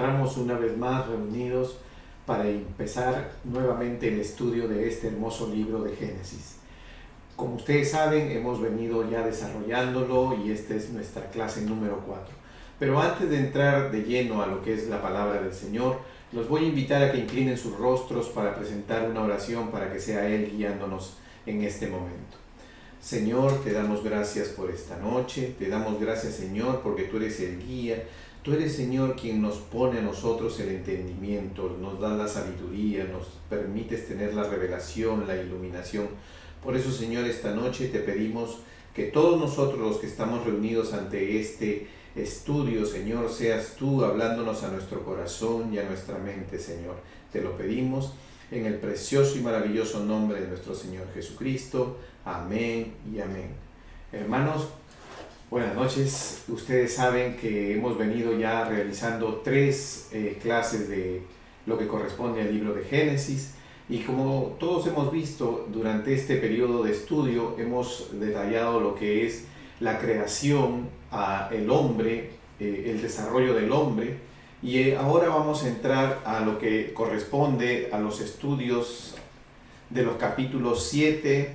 encontramos una vez más reunidos para empezar nuevamente el estudio de este hermoso libro de Génesis. Como ustedes saben, hemos venido ya desarrollándolo y esta es nuestra clase número 4. Pero antes de entrar de lleno a lo que es la palabra del Señor, los voy a invitar a que inclinen sus rostros para presentar una oración para que sea Él guiándonos en este momento. Señor, te damos gracias por esta noche, te damos gracias, Señor, porque tú eres el guía. Tú eres, Señor, quien nos pone a nosotros el entendimiento, nos da la sabiduría, nos permites tener la revelación, la iluminación. Por eso, Señor, esta noche te pedimos que todos nosotros los que estamos reunidos ante este estudio, Señor, seas tú hablándonos a nuestro corazón y a nuestra mente, Señor. Te lo pedimos en el precioso y maravilloso nombre de nuestro Señor Jesucristo. Amén y amén. Hermanos, buenas noches. Ustedes saben que hemos venido ya realizando 3 clases de lo que corresponde al libro de Génesis y como todos hemos visto durante este periodo de estudio hemos detallado lo que es la creación, el hombre, el desarrollo del hombre y ahora vamos a entrar a lo que corresponde a los estudios de los capítulos 7,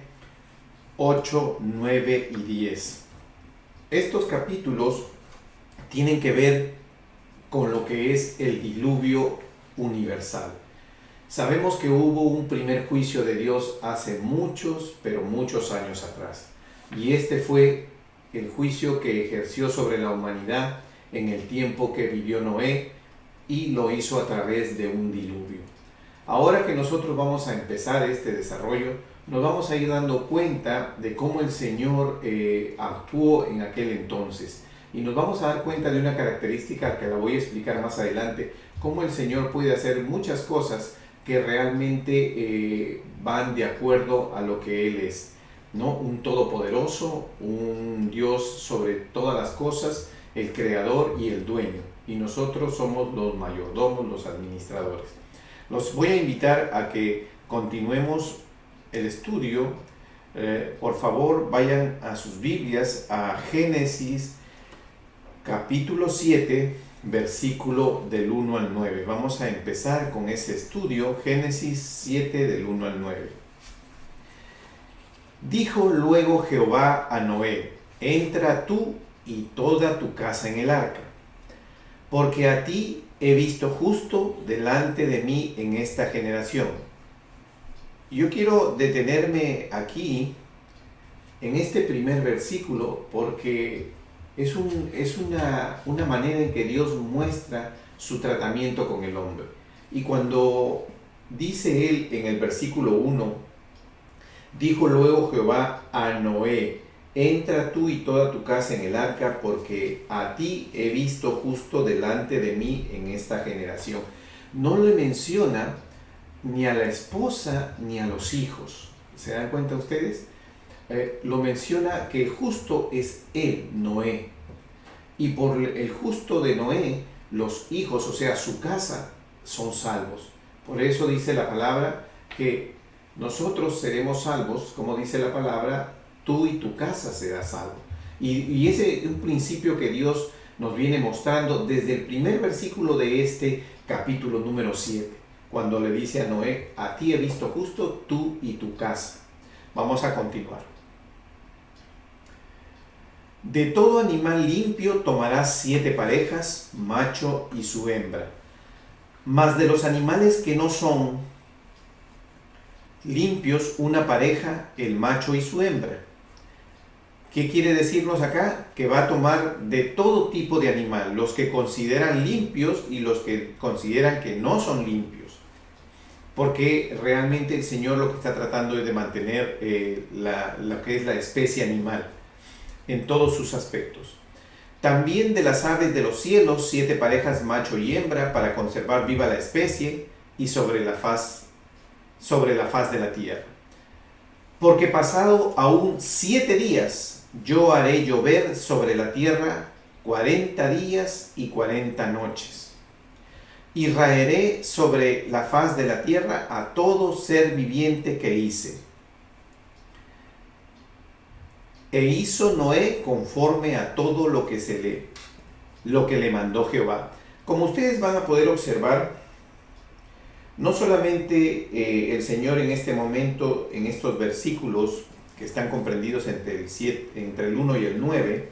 8, 9 y 10. Estos capítulos tienen que ver con lo que es el diluvio universal. Sabemos que hubo un primer juicio de Dios hace muchos, pero muchos años atrás. Y este fue el juicio que ejerció sobre la humanidad en el tiempo que vivió Noé y lo hizo a través de un diluvio. Ahora que nosotros vamos a empezar este desarrollo, nos vamos a ir dando cuenta de cómo el Señor actuó en aquel entonces. Y nos vamos a dar cuenta de una característica que la voy a explicar más adelante, cómo el Señor puede hacer muchas cosas que realmente van de acuerdo a lo que Él es, ¿no? Un todopoderoso, un Dios sobre todas las cosas, el creador y el dueño. Y nosotros somos los mayordomos, los administradores. Los voy a invitar a que continuemos el estudio. Por favor, vayan a sus Biblias a Génesis capítulo 7, versículo del 1 al 9. Vamos a empezar con ese estudio, Génesis 7 del 1 al 9. Dijo luego Jehová a Noé: entra tú y toda tu casa en el arca, porque a ti he visto justo delante de mí en esta generación. Yo quiero detenerme aquí en este primer versículo porque es una manera en que Dios muestra su tratamiento con el hombre. Y cuando dice él en el versículo 1, dijo luego Jehová a Noé: entra tú y toda tu casa en el arca, porque a ti he visto justo delante de mí en esta generación. No le menciona ni a la esposa ni a los hijos. ¿Se dan cuenta ustedes? Lo menciona que el justo es él, Noé. Y por el justo de Noé, los hijos, o sea, su casa, son salvos. Por eso dice la palabra que nosotros seremos salvos, como dice la palabra, tú y tu casa serás salvo. Y ese es un principio que Dios nos viene mostrando desde el primer versículo de este capítulo número 7, cuando le dice a Noé: a ti he visto justo, tú y tu casa. Vamos a continuar. De todo animal limpio tomarás 7 parejas, macho y su hembra. Mas de los animales que no son limpios, una pareja, el macho y su hembra. ¿Qué quiere decirnos acá? Que va a tomar de todo tipo de animal, los que consideran limpios y los que consideran que no son limpios. Porque realmente el Señor lo que está tratando es de mantener lo que es la especie animal en todos sus aspectos. También de las aves de los cielos, 7 parejas, macho y hembra, para conservar viva la especie y sobre la faz de la tierra. Porque pasado aún 7 días, yo haré llover sobre la tierra 40 días y 40 noches. Y raeré sobre la faz de la tierra a todo ser viviente que hice. E hizo Noé conforme a todo lo que le mandó Jehová. Como ustedes van a poder observar, no solamente el Señor en este momento, en estos versículos que están comprendidos entre el 1 y el 9,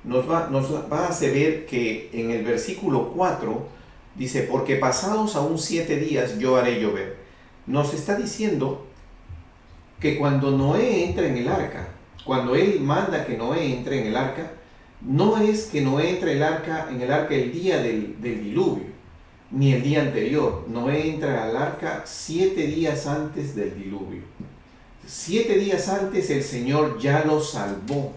nos va a hacer ver que en el versículo 4 dice, porque pasados aún 7 días yo haré llover. Nos está diciendo que cuando Noé entra en el arca, cuando Él manda que Noé entre en el arca, no es que Noé entre en el arca el día del diluvio, ni el día anterior. Noé entra al arca 7 días antes del diluvio. 7 días antes el Señor ya los salvó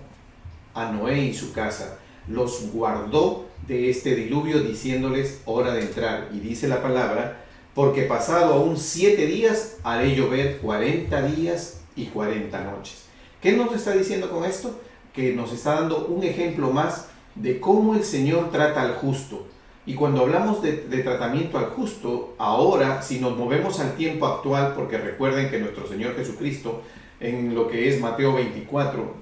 a Noé y su casa, los guardó de este diluvio diciéndoles hora de entrar. Y dice la palabra, porque pasado aún 7 días haré llover 40 días y 40 noches. ¿Qué nos está diciendo con esto? Que nos está dando un ejemplo más de cómo el Señor trata al justo. Y cuando hablamos de tratamiento al justo, ahora si nos movemos al tiempo actual, porque recuerden que nuestro Señor Jesucristo, en lo que es Mateo 24,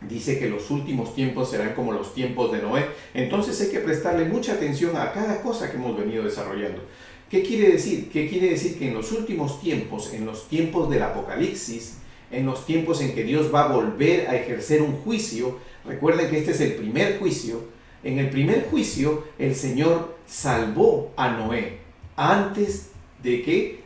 dice que los últimos tiempos serán como los tiempos de Noé. Entonces hay que prestarle mucha atención a cada cosa que hemos venido desarrollando. ¿Qué quiere decir? ¿Qué quiere decir? Que en los últimos tiempos, en los tiempos del Apocalipsis, en los tiempos en que Dios va a volver a ejercer un juicio, recuerden que este es el primer juicio. En el primer juicio el Señor salvó a Noé antes de que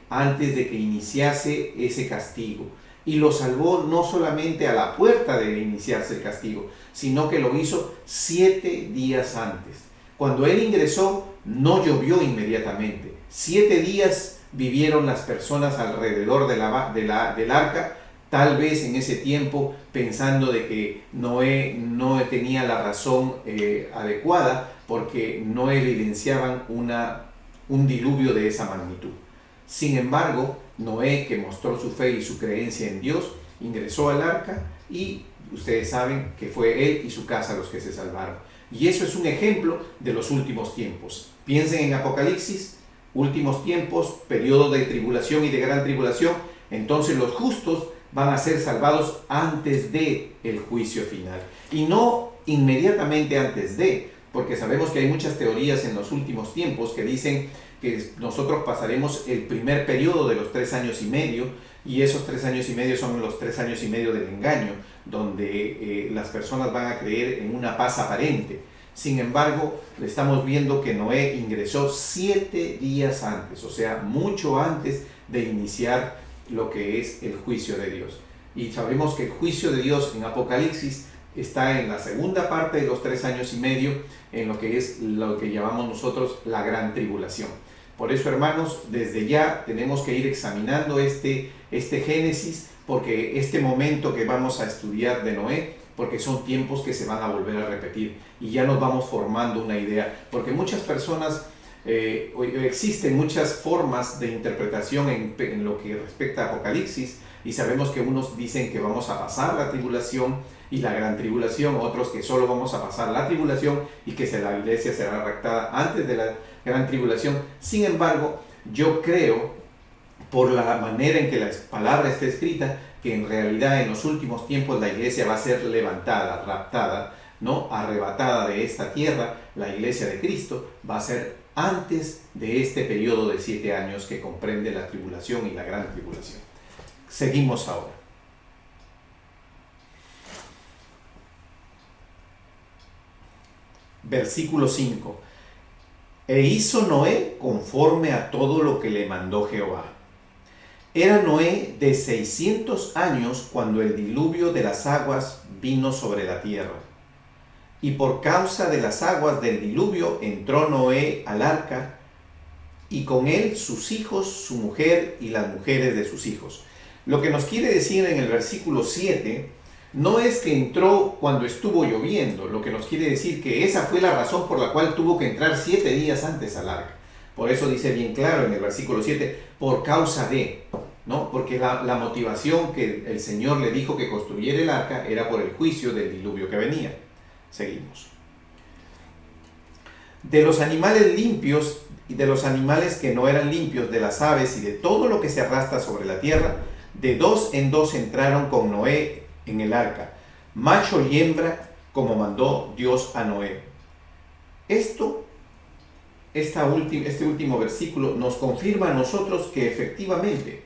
iniciase ese castigo. Y lo salvó no solamente a la puerta de iniciarse el castigo, sino que lo hizo 7 días antes. Cuando Él ingresó, no llovió inmediatamente. 7 días vivieron las personas alrededor del arca, tal vez en ese tiempo pensando de que Noé no tenía la razón adecuada, porque no evidenciaban un diluvio de esa magnitud. Sin embargo, Noé, que mostró su fe y su creencia en Dios, ingresó al arca y ustedes saben que fue él y su casa los que se salvaron. Y eso es un ejemplo de los últimos tiempos. Piensen en Apocalipsis, últimos tiempos, periodo de tribulación y de gran tribulación. Entonces los justos van a ser salvados antes de el juicio final. Y no inmediatamente antes de, porque sabemos que hay muchas teorías en los últimos tiempos que dicen que nosotros pasaremos el primer periodo de los 3 años y medio, y esos 3 años y medio son los 3 años y medio del engaño, donde las personas van a creer en una paz aparente. Sin embargo, estamos viendo que Noé ingresó 7 días antes, o sea, mucho antes de iniciar lo que es el juicio de Dios. Y sabemos que el juicio de Dios en Apocalipsis está en la segunda parte de los 3 años y medio, en lo que es lo que llamamos nosotros la gran tribulación. Por eso, hermanos, desde ya tenemos que ir examinando este Génesis, porque este momento que vamos a estudiar de Noé, porque son tiempos que se van a volver a repetir y ya nos vamos formando una idea, porque muchas personas, existen muchas formas de interpretación en lo que respecta a Apocalipsis, y sabemos que unos dicen que vamos a pasar la tribulación y la gran tribulación, otros que solo vamos a pasar la tribulación y que la iglesia será raptada antes de la gran tribulación. Sin embargo, yo creo, por la manera en que la palabra está escrita, que en realidad en los últimos tiempos la iglesia va a ser levantada, raptada, ¿no? Arrebatada de esta tierra. La iglesia de Cristo va a ser antes de este periodo de 7 años que comprende la tribulación y la gran tribulación. Seguimos ahora. Versículo 5. E hizo Noé conforme a todo lo que le mandó Jehová. Era Noé de 600 años cuando el diluvio de las aguas vino sobre la tierra. Y por causa de las aguas del diluvio entró Noé al arca, y con él sus hijos, su mujer y las mujeres de sus hijos. Lo que nos quiere decir en el versículo 7 no es que entró cuando estuvo lloviendo, lo que nos quiere decir que esa fue la razón por la cual tuvo que entrar 7 días antes al arca. Por eso dice bien claro en el versículo 7, por causa de, ¿no? Porque la motivación que el Señor le dijo que construyera el arca era por el juicio del diluvio que venía. Seguimos. De los animales limpios y de los animales que no eran limpios, de las aves y de todo lo que se arrastra sobre la tierra, de 2 en 2 entraron con Noé en el arca, macho y hembra, como mandó Dios a Noé. Esto este último versículo nos confirma a nosotros que efectivamente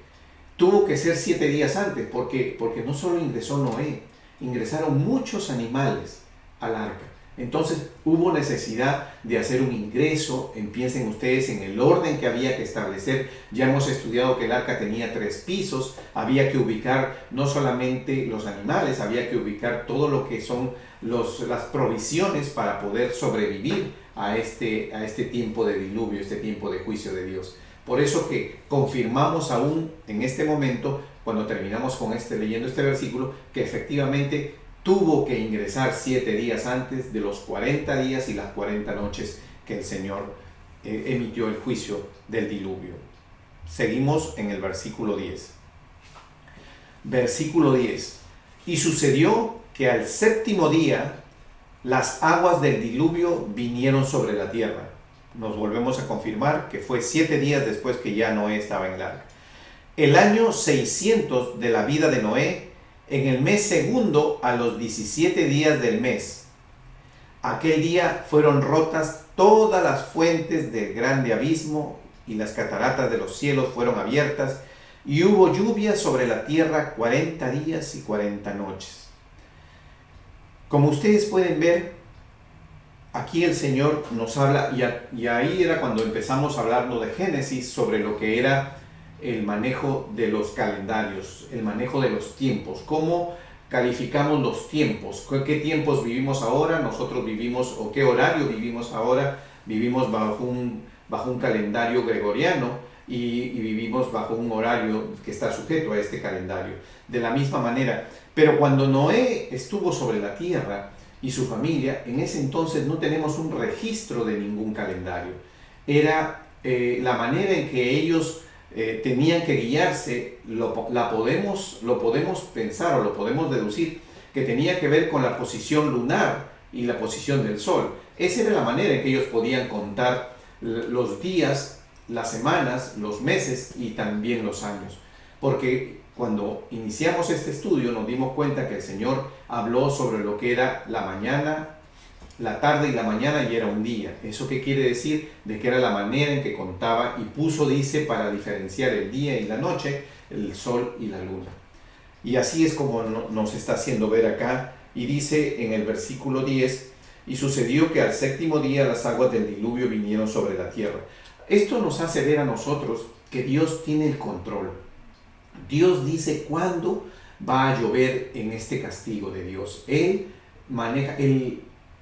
tuvo que ser 7 días antes, porque no solo ingresó Noé, ingresaron muchos animales al arca. Entonces hubo necesidad de hacer un ingreso. Piensen ustedes en el orden que había que establecer. Ya hemos estudiado que el arca tenía 3 pisos, había que ubicar no solamente los animales, había que ubicar todo lo que son las provisiones para poder sobrevivir a este tiempo de diluvio, este tiempo de juicio de Dios. Por eso que confirmamos aún en este momento, cuando terminamos con leyendo este versículo, que efectivamente tuvo que ingresar 7 días antes de los 40 días y las 40 noches que el Señor emitió el juicio del diluvio. Seguimos en el versículo 10. Versículo 10. Y sucedió que al 7º día las aguas del diluvio vinieron sobre la tierra. Nos volvemos a confirmar que fue 7 días después que ya Noé estaba en el arca. El año 600 de la vida de Noé, en el mes segundo, a los 17 días del mes. Aquel día fueron rotas todas las fuentes del grande abismo y las cataratas de los cielos fueron abiertas y hubo lluvia sobre la tierra 40 días y 40 noches. Como ustedes pueden ver, aquí el Señor nos habla, y ahí era cuando empezamos a hablarlo de Génesis, sobre lo que era el manejo de los calendarios, el manejo de los tiempos, cómo calificamos los tiempos, qué tiempos vivimos ahora, nosotros vivimos, o qué horario vivimos ahora, vivimos bajo un calendario gregoriano y vivimos bajo un horario que está sujeto a este calendario. De la misma manera, pero cuando Noé estuvo sobre la tierra y su familia, en ese entonces no tenemos un registro de ningún calendario. Era la manera en que ellos tenían que guiarse, lo podemos pensar o lo podemos deducir, que tenía que ver con la posición lunar y la posición del sol. Esa era la manera en que ellos podían contar los días, las semanas, los meses y también los años. Porque cuando iniciamos este estudio nos dimos cuenta que el Señor habló sobre lo que era la mañana, la tarde y la mañana, y era un día. ¿Eso qué quiere decir? De que era la manera en que contaba, y puso, dice, para diferenciar el día y la noche, el sol y la luna. Y así es como nos está haciendo ver acá, y dice en el versículo 10, y sucedió que al 7º día las aguas del diluvio vinieron sobre la tierra. Esto nos hace ver a nosotros que Dios tiene el control. Dios dice cuándo va a llover en este castigo de Dios. Él maneja,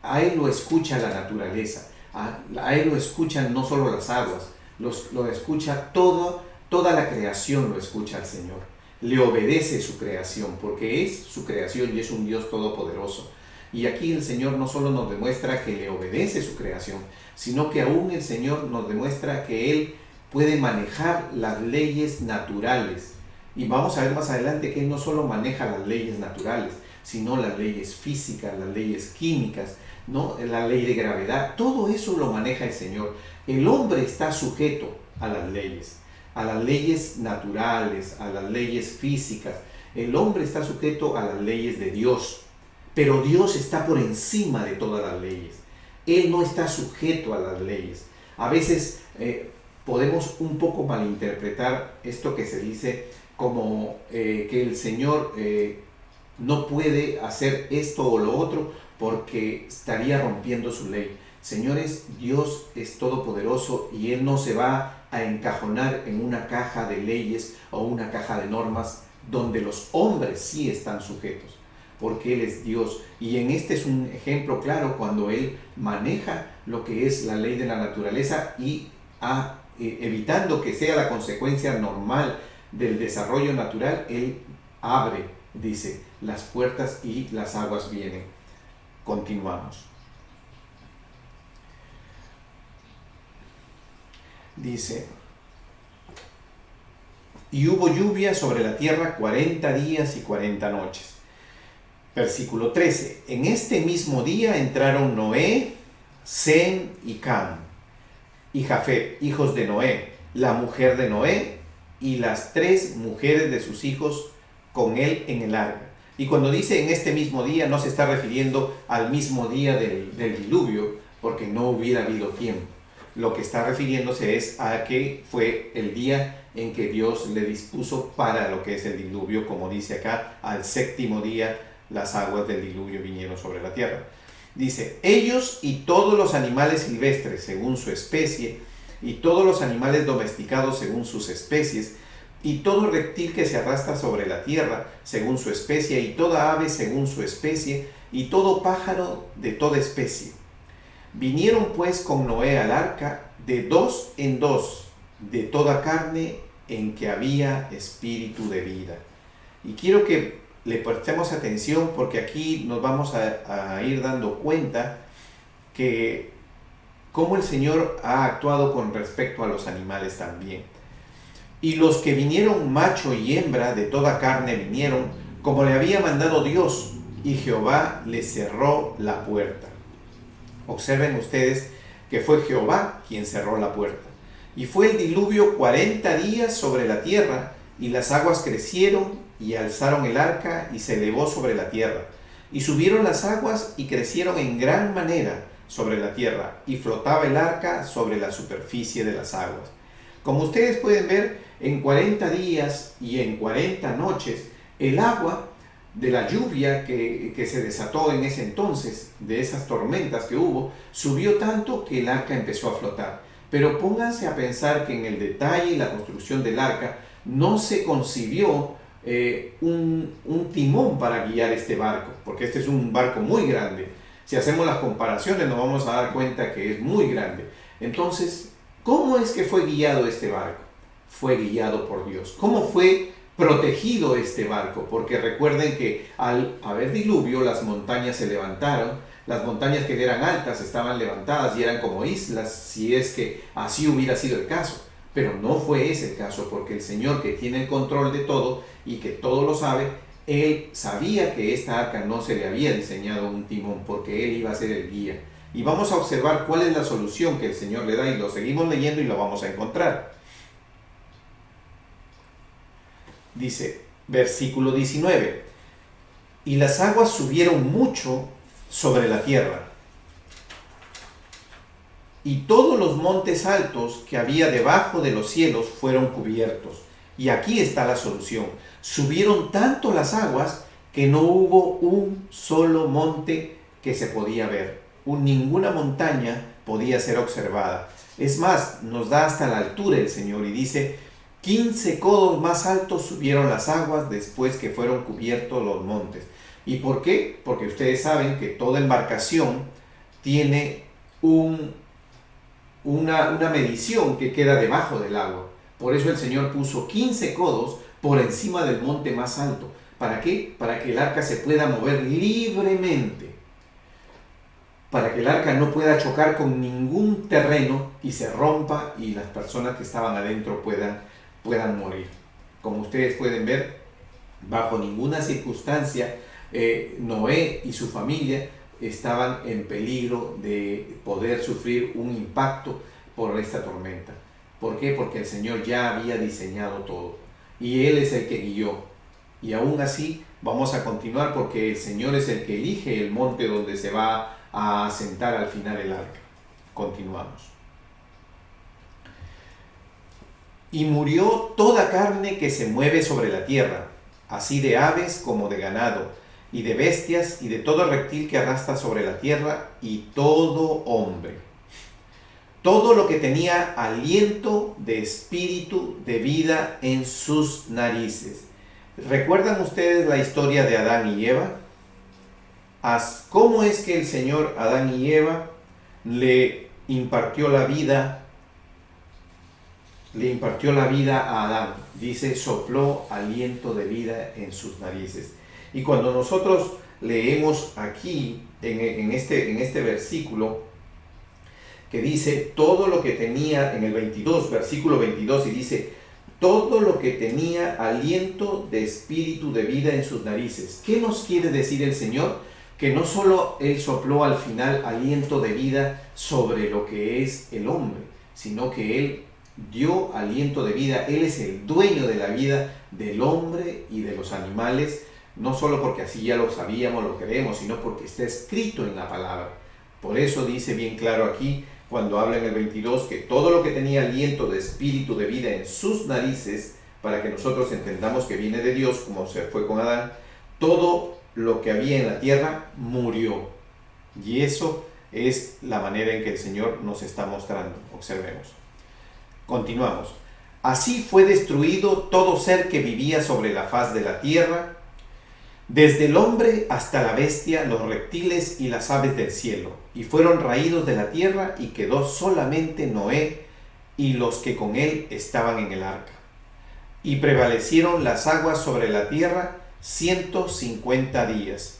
a Él lo escucha la naturaleza, a Él lo escuchan no solo las aguas, lo escucha toda la creación, lo escucha al Señor. Le obedece su creación, porque es su creación y es un Dios todopoderoso. Y aquí el Señor no solo nos demuestra que le obedece su creación, sino que aún el Señor nos demuestra que Él puede manejar las leyes naturales. Y vamos a ver más adelante que Él no solo maneja las leyes naturales, sino las leyes físicas, las leyes químicas, ¿no? La ley de gravedad. Todo eso lo maneja el Señor. El hombre está sujeto a las leyes naturales, a las leyes físicas. El hombre está sujeto a las leyes de Dios, pero Dios está por encima de todas las leyes. Él no está sujeto a las leyes. A veces podemos un poco malinterpretar esto que se dice como que el Señor no puede hacer esto o lo otro porque estaría rompiendo su ley. Señores, Dios es todopoderoso y Él no se va a encajonar en una caja de leyes o una caja de normas donde los hombres sí están sujetos, porque Él es Dios. Y en este es un ejemplo claro cuando Él maneja lo que es la ley de la naturaleza y evitando que sea la consecuencia normal del desarrollo natural, Él abre, dice, las puertas y las aguas vienen. Continuamos. Dice, y hubo lluvia sobre la tierra 40 días y 40 noches. Versículo 13. En este mismo día entraron Noé, Sem y Cam, y Jafet, hijos de Noé, la mujer de Noé, y las 3 mujeres de sus hijos con él en el arca. Y cuando dice en este mismo día, no se está refiriendo al mismo día del diluvio, porque no hubiera habido tiempo. lo que está refiriéndose es a que fue el día en que Dios le dispuso para lo que es el diluvio, como dice acá, al séptimo día las aguas del diluvio vinieron sobre la tierra. Dice, ellos y todos los animales silvestres según su especie, y todos los animales domesticados según sus especies, y todo reptil que se arrastra sobre la tierra según su especie, y toda ave según su especie, y todo pájaro de toda especie. Vinieron pues con Noé al arca de 2 en 2, de toda carne en que había espíritu de vida. Y quiero que le prestemos atención porque aquí nos vamos a ir dando cuenta que cómo el Señor ha actuado con respecto a los animales también. Y los que vinieron macho y hembra de toda carne vinieron, como le había mandado Dios, y Jehová les cerró la puerta. Observen ustedes que fue Jehová quien cerró la puerta. Y fue el diluvio 40 días sobre la tierra, y las aguas crecieron y alzaron el arca y se elevó sobre la tierra. Y subieron las aguas y crecieron en gran manera sobre la tierra, y flotaba el arca sobre la superficie de las aguas. Como ustedes pueden ver, en 40 días y en 40 noches, el agua de la lluvia que se desató en ese entonces, de esas tormentas que hubo, subió tanto que el arca empezó a flotar. Pero pónganse a pensar que en el detalle y la construcción del arca no se concibió un timón para guiar este barco, porque este es un barco muy grande. Si hacemos las comparaciones nos vamos a dar cuenta que es muy grande. Entonces, ¿cómo es que fue guiado este barco? Fue guiado por Dios. ¿Cómo fue protegido este barco? Porque recuerden que al haber diluvio las montañas se levantaron, las montañas que eran altas estaban levantadas y eran como islas, si es que así hubiera sido el caso. Pero no fue ese el caso, porque el Señor, que tiene el control de todo y que todo lo sabe, Él sabía que esta arca no se le había diseñado un timón, porque Él iba a ser el guía. Y vamos a observar cuál es la solución que el Señor le da, y lo seguimos leyendo y lo vamos a encontrar. Dice, versículo 19, y las aguas subieron mucho sobre la tierra, y todos los montes altos que había debajo de los cielos fueron cubiertos. Y aquí está la solución. Subieron tanto las aguas que no hubo un solo monte que se podía ver. Ninguna montaña podía ser observada. Es más, nos da hasta la altura el Señor y dice, 15 codos más altos subieron las aguas después que fueron cubiertos los montes. ¿Y por qué? Porque ustedes saben que toda embarcación tiene una medición que queda debajo del agua. Por eso el Señor puso 15 codos por encima del monte más alto. ¿Para qué? Para que el arca se pueda mover libremente. Para que el arca no pueda chocar con ningún terreno y se rompa y las personas que estaban adentro puedan morir. Como ustedes pueden ver, bajo ninguna circunstancia Noé y su familia estaban en peligro de poder sufrir un impacto por esta tormenta. ¿Por qué? Porque el Señor ya había diseñado todo y Él es el que guió. Y aún así vamos a continuar porque el Señor es el que elige el monte donde se va a asentar al final el arca. Continuamos. Y murió toda carne que se mueve sobre la tierra, así de aves como de ganado, y de bestias, y de todo reptil que arrastra sobre la tierra, y todo hombre. Todo lo que tenía aliento de espíritu de vida en sus narices. ¿Recuerdan ustedes la historia de Adán y Eva? ¿Cómo es que el Señor a Adán y Eva le impartió la vida a Adán? Dice, sopló aliento de vida en sus narices. Y cuando nosotros leemos aquí, en este versículo, que dice, todo lo que tenía, en el 22, versículo 22, y dice, todo lo que tenía aliento de espíritu de vida en sus narices. ¿Qué nos quiere decir el Señor? Que no solo Él sopló al final aliento de vida sobre lo que es el hombre, sino que Él dio aliento de vida. Él es el dueño de la vida del hombre y de los animales, no solo porque así ya lo sabíamos, lo creemos, sino porque está escrito en la palabra. Por eso dice bien claro aquí, cuando habla en el 22 que todo lo que tenía aliento de espíritu de vida en sus narices, para que nosotros entendamos que viene de Dios, como se fue con Adán, todo lo que había en la tierra murió. Y eso es la manera en que el Señor nos está mostrando. Observemos. Continuamos. Así fue destruido todo ser que vivía sobre la faz de la tierra, desde el hombre hasta la bestia, los reptiles y las aves del cielo, y fueron raídos de la tierra, y quedó solamente Noé y los que con él estaban en el arca. Y prevalecieron las aguas sobre la tierra 150 días.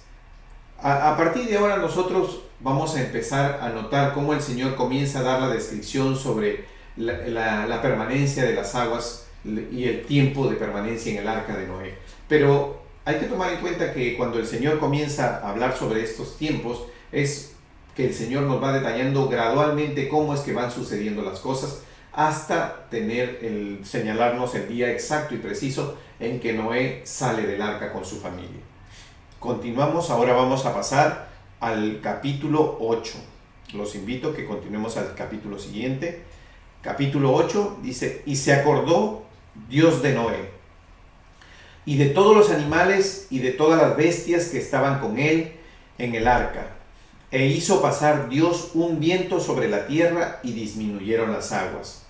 A partir de ahora nosotros vamos a empezar a notar cómo el Señor comienza a dar la descripción sobre la permanencia de las aguas y el tiempo de permanencia en el arca de Noé. Pero hay que tomar en cuenta que cuando el Señor comienza a hablar sobre estos tiempos, es que el Señor nos va detallando gradualmente cómo es que van sucediendo las cosas, hasta señalarnos el día exacto y preciso en que Noé sale del arca con su familia. Continuamos, ahora vamos a pasar al capítulo 8. Los invito a que continuemos al capítulo siguiente. Capítulo 8 dice: y se acordó Dios de Noé, y de todos los animales y de todas las bestias que estaban con él en el arca, e hizo pasar Dios un viento sobre la tierra, y disminuyeron las aguas.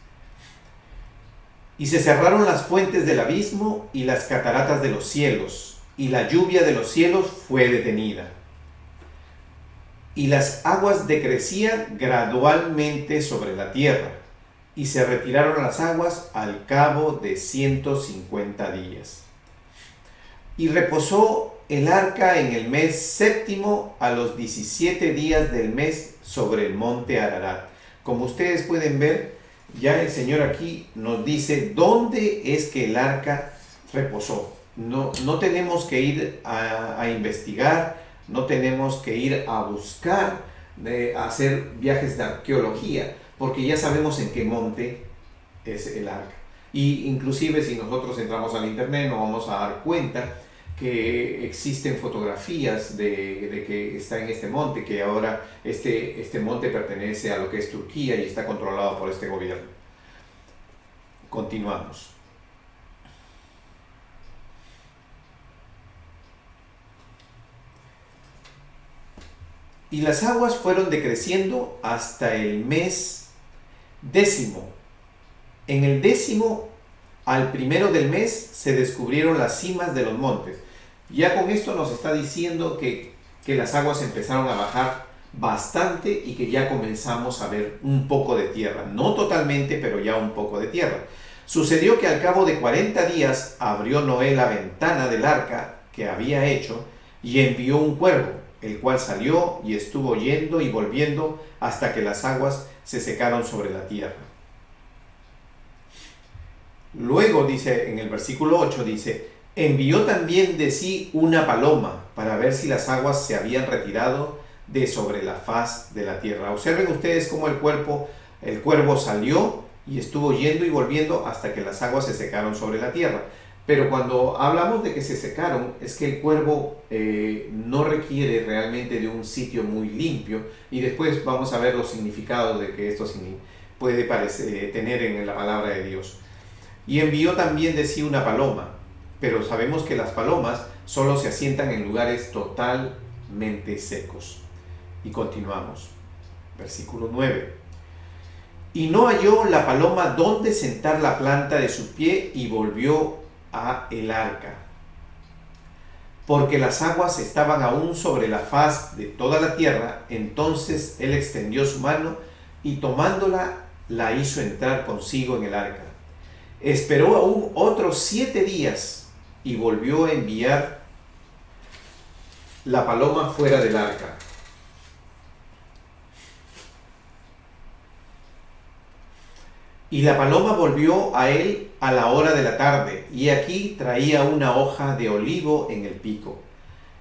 Y se cerraron las fuentes del abismo y las cataratas de los cielos, y la lluvia de los cielos fue detenida. Y las aguas decrecían gradualmente sobre la tierra, y se retiraron las aguas al cabo de 150 días. Y reposó el arca en el mes séptimo, a los 17 días del mes, sobre el monte Ararat. Como ustedes pueden ver, ya el Señor aquí nos dice dónde es que el arca reposó. No tenemos que ir a investigar, no tenemos que ir a buscar, a hacer viajes de arqueología, porque ya sabemos en qué monte es el arca. Y inclusive si nosotros entramos al internet nos vamos a dar cuenta que existen fotografías de que está en este monte, que ahora este monte pertenece a lo que es Turquía y está controlado por este gobierno. Continuamos. Y las aguas fueron decreciendo hasta el mes décimo. En el décimo, al primero del mes, se descubrieron las cimas de los montes. Ya con esto nos está diciendo que las aguas empezaron a bajar bastante y que ya comenzamos a ver un poco de tierra. No totalmente, pero ya un poco de tierra. Sucedió que al cabo de 40 días abrió Noé la ventana del arca que había hecho y envió un cuervo, el cual salió y estuvo yendo y volviendo hasta que las aguas se secaron sobre la tierra. Luego dice en el versículo 8, dice: envió también de sí una paloma para ver si las aguas se habían retirado de sobre la faz de la tierra. Observen ustedes cómo el cuervo salió y estuvo yendo y volviendo hasta que las aguas se secaron sobre la tierra. Pero cuando hablamos de que se secaron, es que el cuervo no requiere realmente de un sitio muy limpio, y después vamos a ver los significados de que esto puede tener en la palabra de Dios. Y envió también de sí una paloma, pero sabemos que las palomas solo se asientan en lugares totalmente secos. Y continuamos. Versículo 9. Y no halló la paloma dónde sentar la planta de su pie, y volvió a el arca, porque las aguas estaban aún sobre la faz de toda la tierra. Entonces él extendió su mano y tomándola la hizo entrar consigo en el arca. Esperó aún otros 7 días y volvió a enviar la paloma fuera del arca. Y la paloma volvió a él a la hora de la tarde, y aquí traía una hoja de olivo en el pico.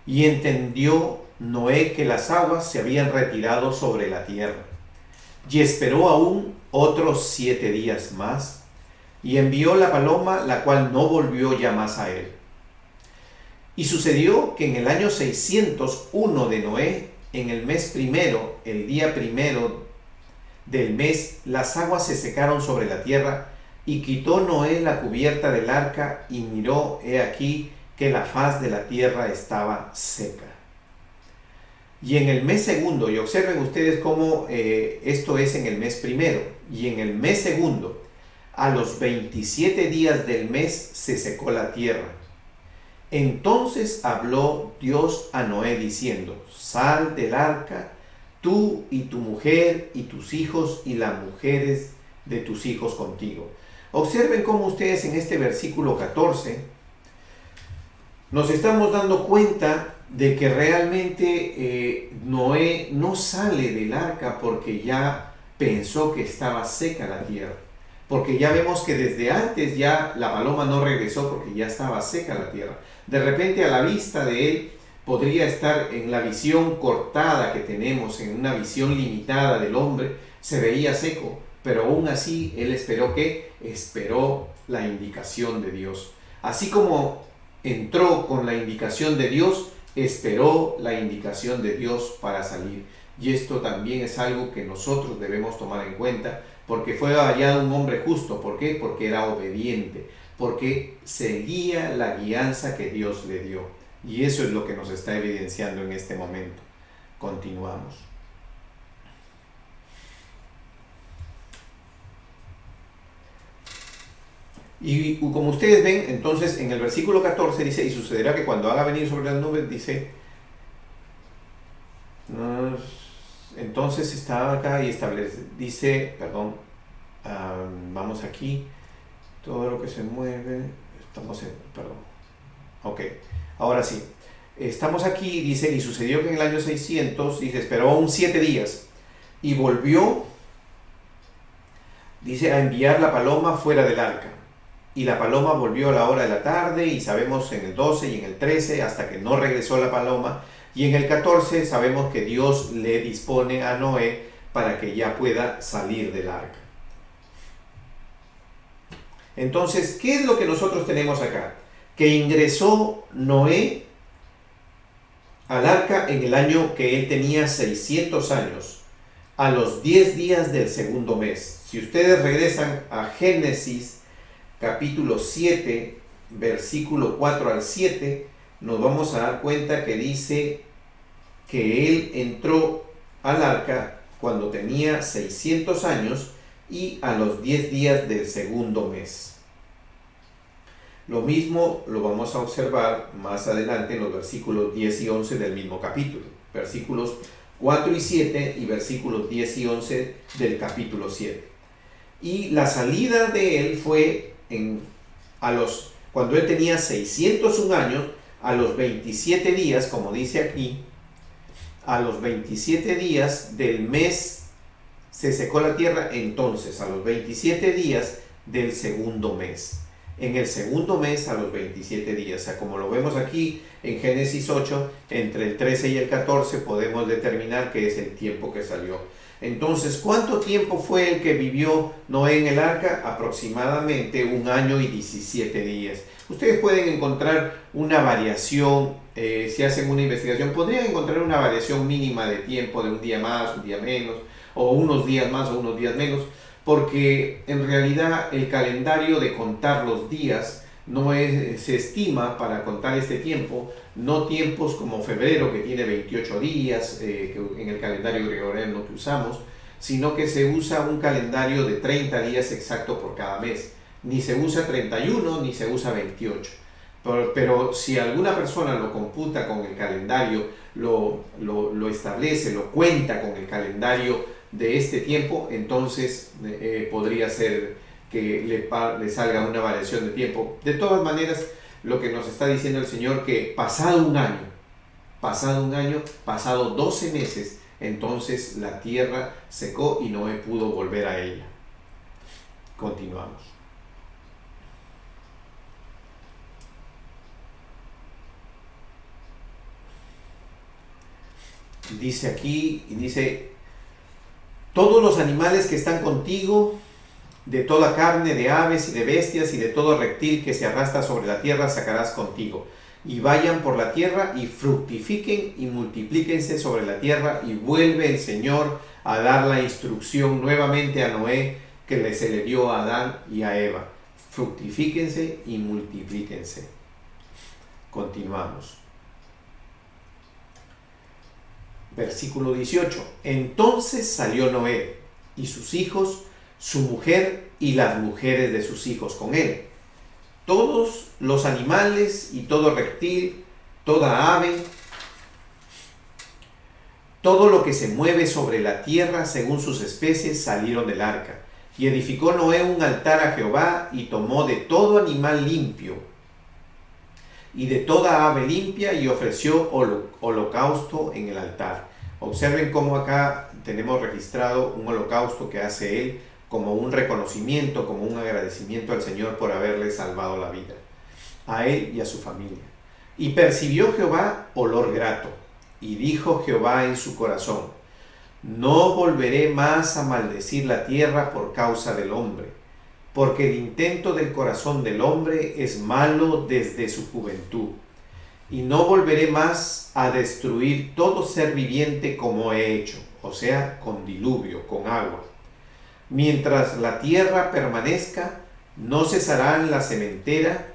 Y entendió Noé que las aguas se habían retirado sobre la tierra. Y esperó aún otros 7 días más, y envió la paloma, la cual no volvió ya más a él. Y sucedió que en el año 601 de Noé, en el mes primero, el día primero del mes, las aguas se secaron sobre la tierra, y quitó Noé la cubierta del arca, y miró, he aquí, que la faz de la tierra estaba seca. Y en el mes segundo, y observen ustedes cómo esto es en el mes primero, y en el mes segundo, a los 27 días del mes se secó la tierra. Entonces habló Dios a Noé diciendo, sal del arca, tú y tu mujer y tus hijos y las mujeres de tus hijos contigo. Observen cómo ustedes en este versículo 14 nos estamos dando cuenta de que realmente Noé no sale del arca porque ya pensó que estaba seca la tierra. Porque ya vemos que desde antes ya la paloma no regresó porque ya estaba seca la tierra. De repente a la vista de él podría estar en la visión cortada que tenemos, en una visión limitada del hombre, se veía seco. Pero aún así él esperó la indicación de Dios. Así como entró con la indicación de Dios, esperó la indicación de Dios para salir. Y esto también es algo que nosotros debemos tomar en cuenta, porque fue hallado un hombre justo. ¿Por qué? Porque era obediente, porque seguía la guianza que Dios le dio. Y eso es lo que nos está evidenciando en este momento. Continuamos. Y como ustedes ven, entonces en el versículo 14 dice, y sucederá que cuando haga venir sobre las nubes, dice, entonces está acá y establece, dice, perdón, vamos aquí, todo lo que se mueve, ahora sí, estamos aquí, dice, y sucedió que en el año 600, dice, esperó aún 7 días, y volvió, dice, a enviar la paloma fuera del arca. Y la paloma volvió a la hora de la tarde, y sabemos en el 12 y en el 13, hasta que no regresó la paloma. Y en el 14 sabemos que Dios le dispone a Noé para que ya pueda salir del arca. Entonces, ¿qué es lo que nosotros tenemos acá? Que ingresó Noé al arca en el año que él tenía 600 años, a los 10 días del segundo mes. Si ustedes regresan a Génesis capítulo 7, versículo 4 al 7, nos vamos a dar cuenta que dice que él entró al arca cuando tenía 600 años y a los 10 días del segundo mes. Lo mismo lo vamos a observar más adelante en los versículos 10 y 11 del mismo capítulo. Versículos 4 y 7 y versículos 10 y 11 del capítulo 7. Y la salida de él fue cuando él tenía 601 años, a los 27 días, como dice aquí, a los 27 días del mes se secó la tierra, entonces a los 27 días del segundo mes. En el segundo mes a los 27 días, o sea, como lo vemos aquí en Génesis 8, entre el 13 y el 14 podemos determinar que es el tiempo que salió. Entonces, ¿cuánto tiempo fue el que vivió Noé en el arca? Aproximadamente 1 año y 17 días. Ustedes pueden encontrar una variación, si hacen una investigación, podrían encontrar una variación mínima de tiempo de un día más, un día menos, o unos días más o unos días menos, porque en realidad el calendario de contar los días se estima para contar este tiempo, no tiempos como febrero que tiene 28 días, que en el calendario gregoriano que usamos, sino que se usa un calendario de 30 días exacto por cada mes. Ni se usa 31 ni se usa 28. Pero si alguna persona lo computa con el calendario, lo establece, lo cuenta con el calendario de este tiempo, entonces podría ser que le salga una variación de tiempo. De todas maneras, lo que nos está diciendo el Señor, que pasado un año, pasado 12 meses, entonces la tierra secó y Noé pudo volver a ella. Continuamos. Dice aquí, todos los animales que están contigo, de toda carne, de aves y de bestias y de todo reptil que se arrastra sobre la tierra, sacarás contigo. y vayan por la tierra y fructifiquen y multiplíquense sobre la tierra. Y vuelve el Señor a dar la instrucción nuevamente a Noé que se le dio a Adán y a Eva. Fructifíquense y multiplíquense. Continuamos. Versículo 18. Entonces salió Noé y sus hijos, su mujer y las mujeres de sus hijos con él, todos los animales y todo reptil, toda ave, todo lo que se mueve sobre la tierra según sus especies salieron del arca. Y edificó Noé un altar a Jehová y tomó de todo animal limpio y de toda ave limpia y ofreció holocausto en el altar. Observen cómo acá tenemos registrado un holocausto que hace él como un reconocimiento, como un agradecimiento al Señor por haberle salvado la vida, a él y a su familia. Y percibió Jehová olor grato, y dijo Jehová en su corazón: no volveré más a maldecir la tierra por causa del hombre, porque el intento del corazón del hombre es malo desde su juventud. Y no volveré más a destruir todo ser viviente como he hecho, o sea, con diluvio, con agua. Mientras la tierra permanezca, no cesarán la sementera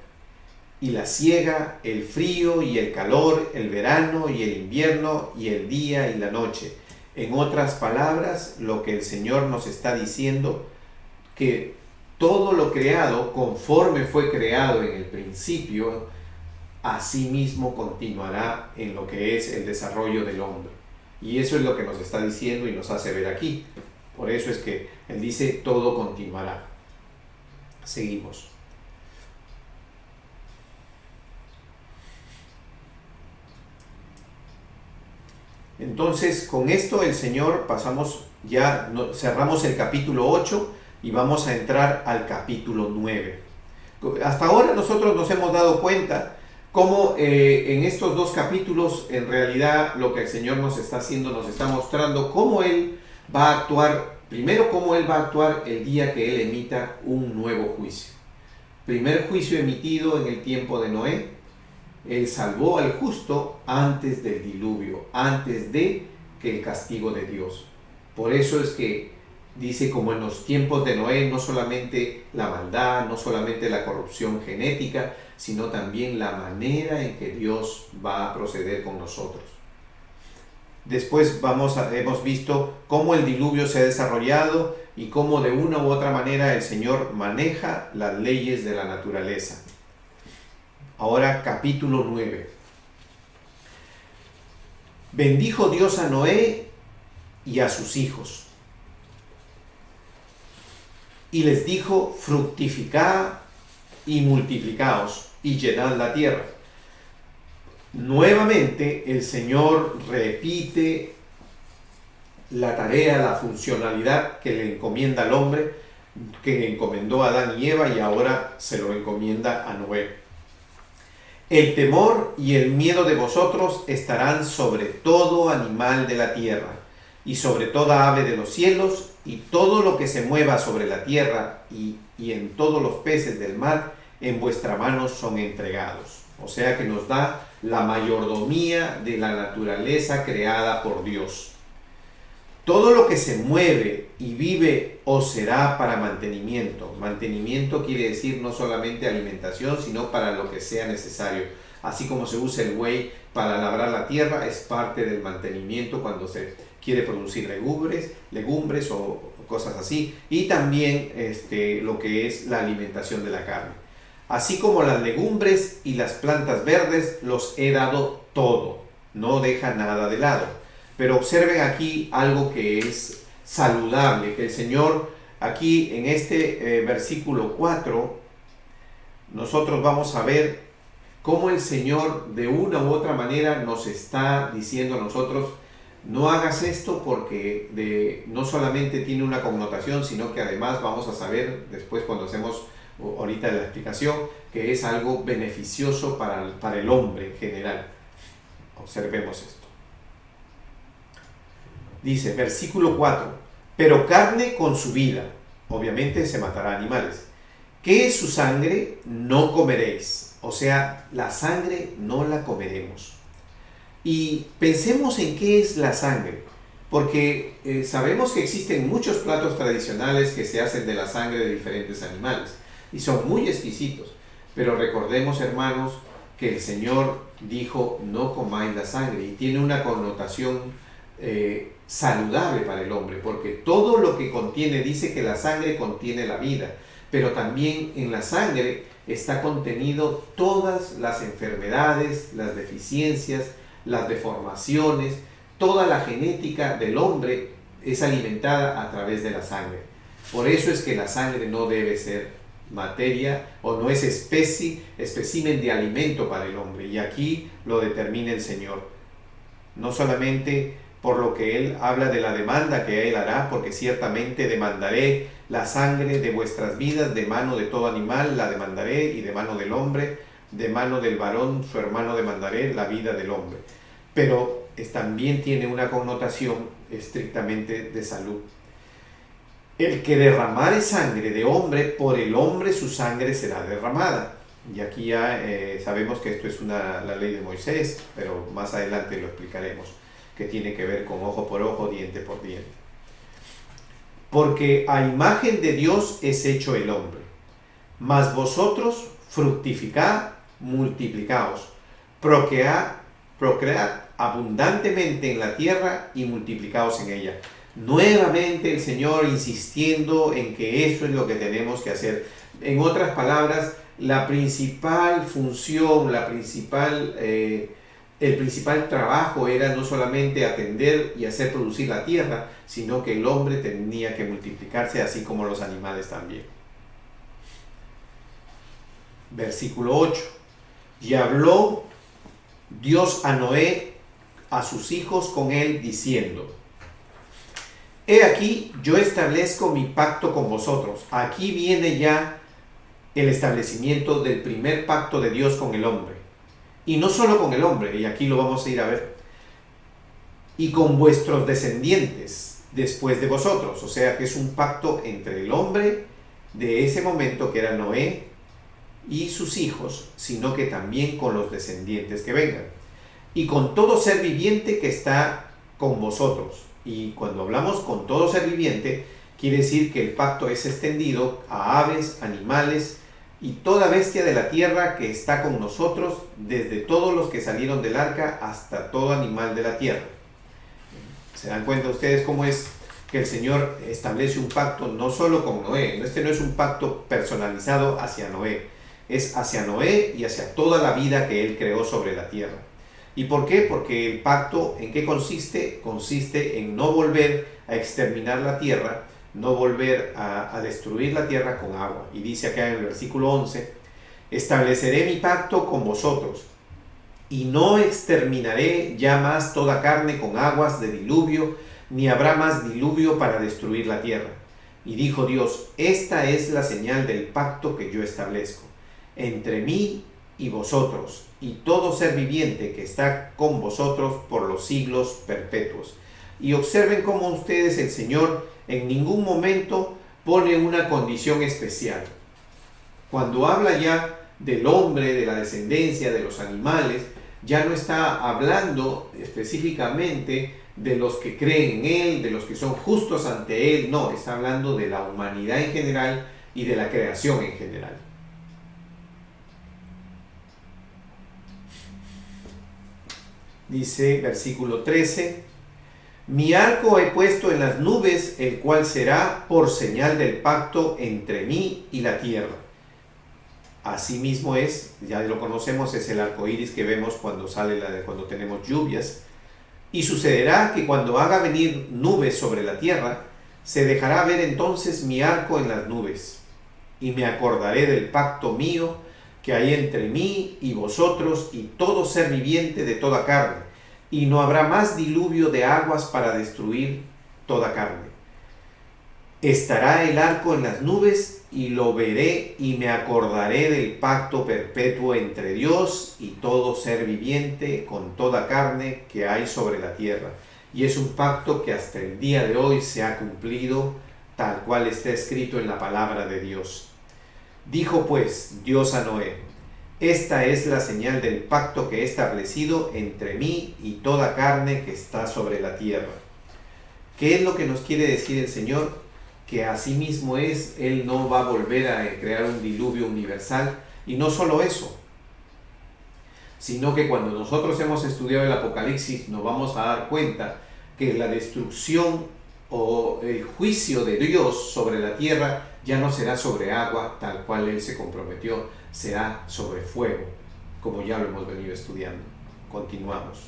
y la siega, el frío y el calor, el verano y el invierno, y el día y la noche. En otras palabras, lo que el Señor nos está diciendo, que todo lo creado, conforme fue creado en el principio, así mismo continuará en lo que es el desarrollo del hombre. Y eso es lo que nos está diciendo y nos hace ver aquí. Por eso es que él dice: todo continuará. Seguimos. Entonces, con esto el Señor cerramos el capítulo 8 y vamos a entrar al capítulo 9. Hasta ahora nosotros nos hemos dado cuenta cómo en estos dos capítulos, en realidad lo que el Señor nos está haciendo, nos está mostrando cómo Él va a actuar, primero cómo Él va a actuar el día que Él emita un nuevo juicio. Primer juicio emitido en el tiempo de Noé. Él salvó al justo antes del diluvio, antes de que el castigo de Dios. Por eso es que dice, como en los tiempos de Noé, no solamente la maldad, no solamente la corrupción genética, sino también la manera en que Dios va a proceder con nosotros. Después hemos visto cómo el diluvio se ha desarrollado y cómo de una u otra manera el Señor maneja las leyes de la naturaleza. Ahora capítulo 9. Bendijo Dios a Noé y a sus hijos, y les dijo: fructificad y multiplicaos y llenad la tierra. Nuevamente el Señor repite la tarea, la funcionalidad que le encomienda al hombre, que encomendó a Adán y Eva, y ahora se lo encomienda a Noé. El temor y el miedo de vosotros estarán sobre todo animal de la tierra, y sobre toda ave de los cielos, y todo lo que se mueva sobre la tierra, y en todos los peces del mar, en vuestra mano son entregados. O sea que nos da la mayordomía de la naturaleza creada por Dios. Todo lo que se mueve y vive os será para mantenimiento. Mantenimiento quiere decir no solamente alimentación, sino para lo que sea necesario. Así como se usa el buey para labrar la tierra, es parte del mantenimiento cuando se quiere producir legumbres o cosas así. Y también lo que es la alimentación de la carne. Así como las legumbres y las plantas verdes, los he dado todo. No deja nada de lado. Pero observen aquí algo que es saludable, que el Señor aquí en este versículo 4, nosotros vamos a ver cómo el Señor de una u otra manera nos está diciendo a nosotros: no hagas esto, porque no solamente tiene una connotación, sino que además vamos a saber después cuando hacemos ahorita la explicación que es algo beneficioso para el hombre en general. Observemos esto. Dice, versículo 4, pero carne con su vida, obviamente se matará animales, que es su sangre no comeréis, O sea, la sangre no la comeremos. Y pensemos en qué es la sangre, porque sabemos que existen muchos platos tradicionales que se hacen de la sangre de diferentes animales y son muy exquisitos, pero recordemos, hermanos, que el Señor dijo no comáis la sangre y tiene una connotación saludable para el hombre, porque todo lo que contiene, dice que la sangre contiene la vida, pero también en la sangre está contenido todas las enfermedades, las deficiencias, las deformaciones, toda la genética del hombre es alimentada a través de la sangre. Por eso es que la sangre no debe ser materia o no es espécimen de alimento para el hombre. Y aquí lo determina el Señor. No solamente por lo que Él habla de la demanda que Él hará, porque ciertamente demandaré la sangre de vuestras vidas, de mano de todo animal la demandaré, y de mano del hombre, de mano del varón, su hermano demandaré la vida del hombre. Pero también tiene una connotación estrictamente de salud. El que derramare sangre de hombre, por el hombre su sangre será derramada. Y aquí ya sabemos que esto es la ley de Moisés, pero más adelante lo explicaremos, que tiene que ver con ojo por ojo, diente por diente. Porque a imagen de Dios es hecho el hombre, mas vosotros fructificad, multiplicaos, procread abundantemente en la tierra y multiplicaos en ella. Nuevamente el Señor insistiendo en que eso es lo que tenemos que hacer. En otras palabras, la principal función, el principal trabajo era no solamente atender y hacer producir la tierra, sino que el hombre tenía que multiplicarse así como los animales también. Versículo 8. Y habló Dios a Noé, a sus hijos con él, diciendo: He aquí, yo establezco mi pacto con vosotros. Aquí viene ya el establecimiento del primer pacto de Dios con el hombre. Y no solo con el hombre, y aquí lo vamos a ir a ver. Y con vuestros descendientes después de vosotros. O sea que es un pacto entre el hombre de ese momento, que era Noé, y sus hijos, sino que también con los descendientes que vengan. Y con todo ser viviente que está con vosotros. Y cuando hablamos con todo ser viviente, quiere decir que el pacto es extendido a aves, animales y toda bestia de la tierra que está con nosotros, desde todos los que salieron del arca hasta todo animal de la tierra. ¿Se dan cuenta ustedes cómo es que el Señor establece un pacto no solo con Noé? Este no es un pacto personalizado hacia Noé, es hacia Noé y hacia toda la vida que Él creó sobre la tierra. ¿Y por qué? Porque el pacto, ¿en qué consiste? Consiste en no volver a exterminar la tierra, no volver a destruir la tierra con agua. Y dice acá en el versículo 11, estableceré mi pacto con vosotros, y no exterminaré ya más toda carne con aguas de diluvio, ni habrá más diluvio para destruir la tierra. Y dijo Dios, esta es la señal del pacto que yo establezco entre mí y vosotros, y todo ser viviente que está con vosotros por los siglos perpetuos. Y observen cómo ustedes, el Señor en ningún momento pone una condición especial. Cuando habla ya del hombre, de la descendencia, de los animales, ya no está hablando específicamente de los que creen en Él, de los que son justos ante Él, no, está hablando de la humanidad en general y de la creación en general. Dice versículo 13, mi arco he puesto en las nubes, el cual será por señal del pacto entre mí y la tierra. Asimismo es, ya lo conocemos, es el arco iris que vemos cuando cuando tenemos lluvias. Y sucederá que cuando haga venir nubes sobre la tierra, se dejará ver entonces mi arco en las nubes. Y me acordaré del pacto mío que hay entre mí y vosotros y todo ser viviente de toda carne, y no habrá más diluvio de aguas para destruir toda carne. Estará el arco en las nubes, y lo veré, y me acordaré del pacto perpetuo entre Dios y todo ser viviente con toda carne que hay sobre la tierra. Y es un pacto que hasta el día de hoy se ha cumplido tal cual está escrito en la palabra de Dios. Dijo pues Dios a Noé, Esta es la señal del pacto que he establecido entre mí y toda carne que está sobre la tierra. ¿Qué es lo que nos quiere decir el Señor? Que así mismo es, Él no va a volver a crear un diluvio universal. Y no solo eso, sino que cuando nosotros hemos estudiado el Apocalipsis nos vamos a dar cuenta que la destrucción o el juicio de Dios sobre la tierra ya no será sobre agua, tal cual Él se comprometió, será sobre fuego, como ya lo hemos venido estudiando. Continuamos.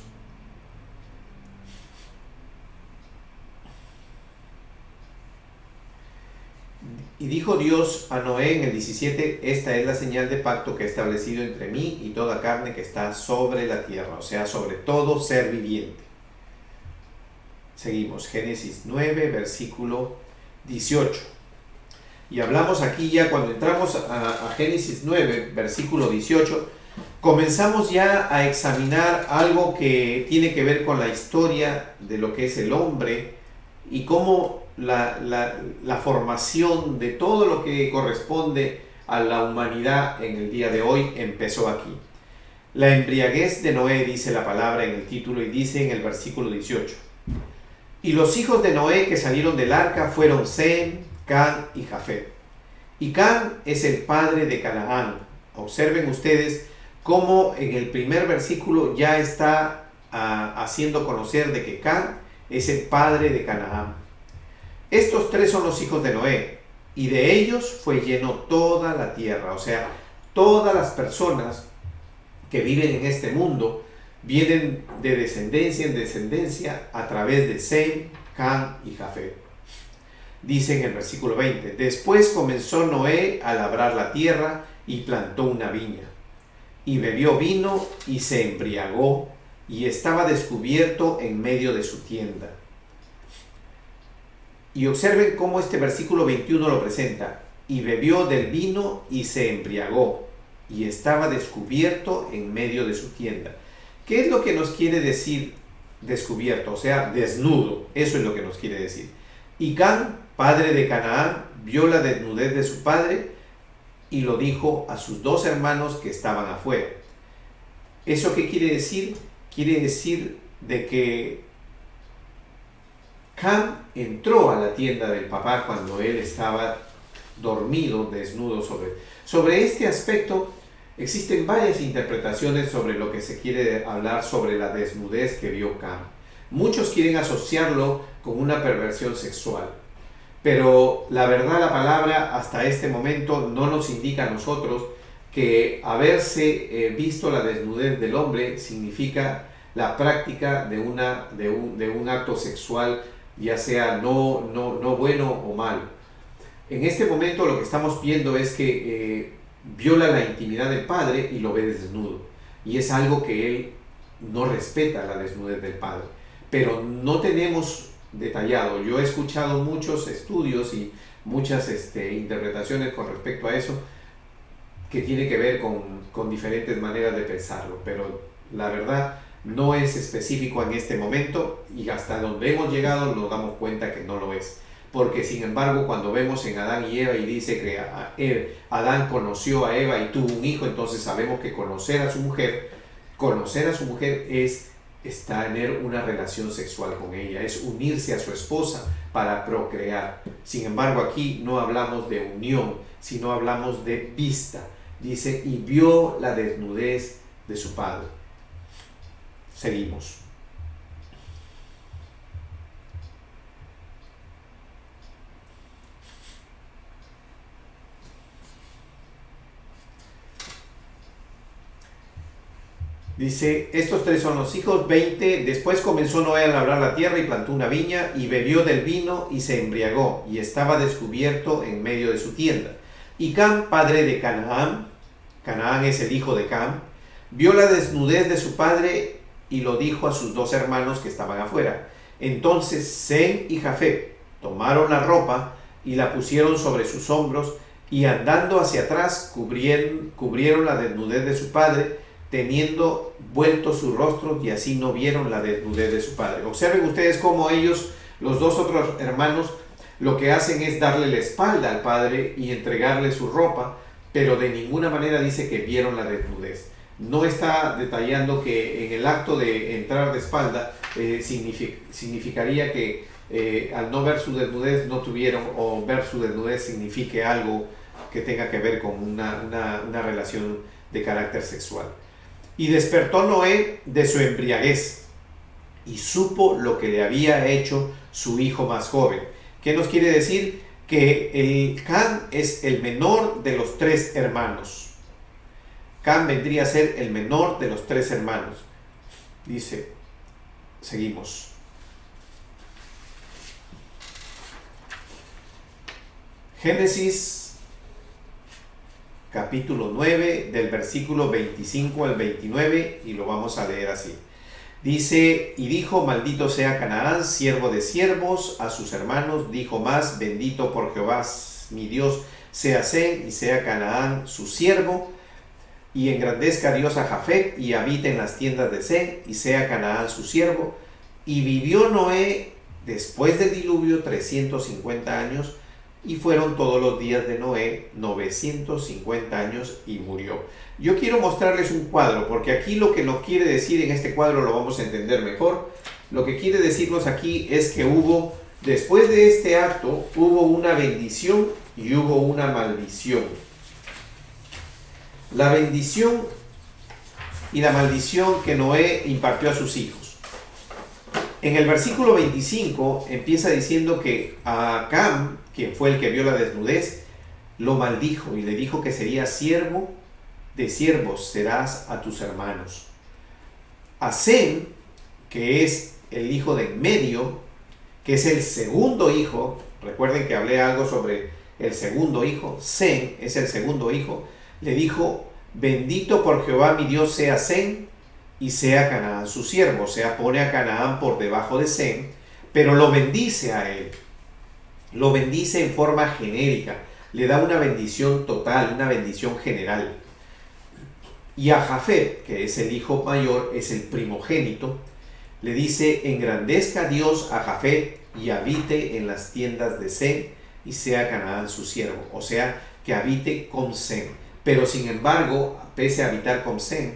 Y dijo Dios a Noé en el 17, esta es la señal de pacto que he establecido entre mí y toda carne que está sobre la tierra, o sea, sobre todo ser viviente. Seguimos, Génesis 9, versículo 18. Y hablamos aquí ya, cuando entramos a Génesis 9, versículo 18, comenzamos ya a examinar algo que tiene que ver con la historia de lo que es el hombre y cómo la formación de todo lo que corresponde a la humanidad en el día de hoy empezó aquí. La embriaguez de Noé, dice la palabra en el título, y dice en el versículo 18. Y los hijos de Noé que salieron del arca fueron Sem, Cam y Jafet. Y Cam es el padre de Canaán. Observen ustedes cómo en el primer versículo ya está haciendo conocer de que Cam es el padre de Canaán. Estos tres son los hijos de Noé, y de ellos fue lleno toda la tierra. O sea, todas las personas que viven en este mundo vienen de descendencia en descendencia a través de Sem, Cam y Jafet. Dice en el versículo 20, después comenzó Noé a labrar la tierra y plantó una viña, y bebió vino y se embriagó, y estaba descubierto en medio de su tienda. Y observen cómo este versículo 21 lo presenta. Y bebió del vino y se embriagó, y estaba descubierto en medio de su tienda. ¿Qué es lo que nos quiere decir descubierto? O sea, desnudo. Eso es lo que nos quiere decir. Y Cam, padre de Canaán, vio la desnudez de su padre y lo dijo a sus dos hermanos que estaban afuera. ¿Eso qué quiere decir? Quiere decir de que Cam entró a la tienda del papá cuando él estaba dormido, desnudo. Sobre este aspecto existen varias interpretaciones sobre lo que se quiere hablar sobre la desnudez que vio Cam. Muchos quieren asociarlo con una perversión sexual, pero la verdad, la palabra hasta este momento no nos indica a nosotros que haberse visto la desnudez del hombre significa la práctica de un acto sexual, ya sea no bueno o malo. En este momento lo que estamos viendo es que viola la intimidad del padre y lo ve desnudo. Y es algo que él no respeta, la desnudez del padre. Pero no tenemos detallado. Yo he escuchado muchos estudios y muchas interpretaciones con respecto a eso que tiene que ver con diferentes maneras de pensarlo. Pero la verdad no es específico en este momento, y hasta donde hemos llegado nos damos cuenta que no lo es. Porque sin embargo, cuando vemos en Adán y Eva y dice que Adán conoció a Eva y tuvo un hijo, entonces sabemos que conocer a su mujer es tener una relación sexual con ella, es unirse a su esposa para procrear. Sin embargo, aquí no hablamos de unión, sino hablamos de vista. Dice, y vio la desnudez de su padre. Seguimos. Dice, estos tres son los hijos. 20. Después comenzó Noé a labrar la tierra y plantó una viña y bebió del vino y se embriagó y estaba descubierto en medio de su tienda. Y Cam, padre de Canaán, Canaán es el hijo de Cam, vio la desnudez de su padre y lo dijo a sus dos hermanos que estaban afuera. Entonces Sem y Jafet tomaron la ropa y la pusieron sobre sus hombros y andando hacia atrás cubrieron la desnudez de su padre, teniendo vuelto su rostro, y así no vieron la desnudez de su padre. Observen ustedes cómo ellos, los dos otros hermanos, lo que hacen es darle la espalda al padre y entregarle su ropa, pero de ninguna manera dice que vieron la desnudez. No está detallando que en el acto de entrar de espalda significaría que al no ver su desnudez no tuvieron, o ver su desnudez signifique algo que tenga que ver con una relación de carácter sexual. Y despertó Noé de su embriaguez y supo lo que le había hecho su hijo más joven. ¿Qué nos quiere decir? Que el Cam es el menor de los 3 hermanos. Cam vendría a ser el menor de los 3 hermanos. Dice, seguimos. Génesis capítulo 9 del versículo 25 al 29 y lo vamos a leer así. Dice, y dijo, maldito sea Canaán, siervo de siervos, a sus hermanos, dijo más, bendito por Jehová mi Dios sea Sem, y sea Canaán su siervo, y engrandezca Dios a Jafet, y habite en las tiendas de Sem, y sea Canaán su siervo. Y vivió Noé después del diluvio 350 años, y fueron todos los días de Noé 950 años, y murió. Yo quiero mostrarles un cuadro, porque aquí lo que nos quiere decir en este cuadro lo vamos a entender mejor. Lo que quiere decirnos aquí es que después de este acto, hubo una bendición y hubo una maldición. La bendición y la maldición que Noé impartió a sus hijos. En el versículo 25 empieza diciendo que a Cam, quien fue el que vio la desnudez, lo maldijo y le dijo que sería siervo de siervos serás a tus hermanos. A Sem, que es el hijo de en medio, que es el segundo hijo, recuerden que hablé algo sobre el segundo hijo, Sem es el segundo hijo, le dijo, bendito por Jehová mi Dios sea Sem, y sea Canaán su siervo, o sea, pone a Canaán por debajo de Sem, pero lo bendice a él, lo bendice en forma genérica, le da una bendición total, una bendición general. Y a Jafet, que es el hijo mayor, es el primogénito, le dice, engrandezca Dios a Jafet y habite en las tiendas de Sem, y sea Canaán su siervo, o sea, que habite con Sem. Pero sin embargo, pese a habitar con Sem,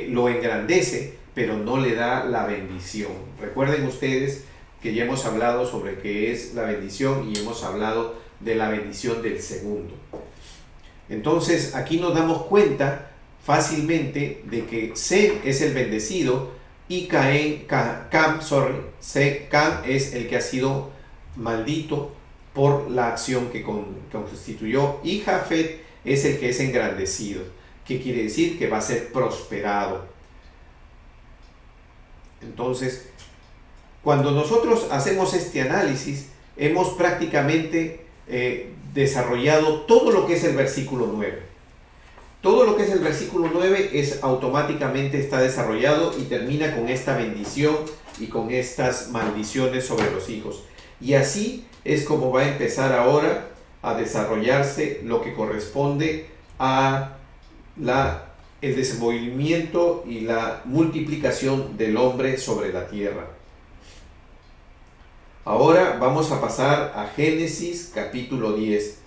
lo engrandece, pero no le da la bendición. Recuerden ustedes que ya hemos hablado sobre qué es la bendición y hemos hablado de la bendición del segundo. Entonces, aquí nos damos cuenta fácilmente de que Sem es el bendecido y Cam es el que ha sido maldito por la acción que constituyó, y Jafet es el que es engrandecido, que quiere decir que va a ser prosperado. Entonces, cuando nosotros hacemos este análisis, hemos prácticamente desarrollado todo lo que es el versículo 9. Todo lo que es el versículo 9 automáticamente está desarrollado y termina con esta bendición y con estas maldiciones sobre los hijos. Y así es como va a empezar ahora a desarrollarse lo que corresponde a el desenvolvimiento y la multiplicación del hombre sobre la tierra. Ahora vamos a pasar a Génesis capítulo 10.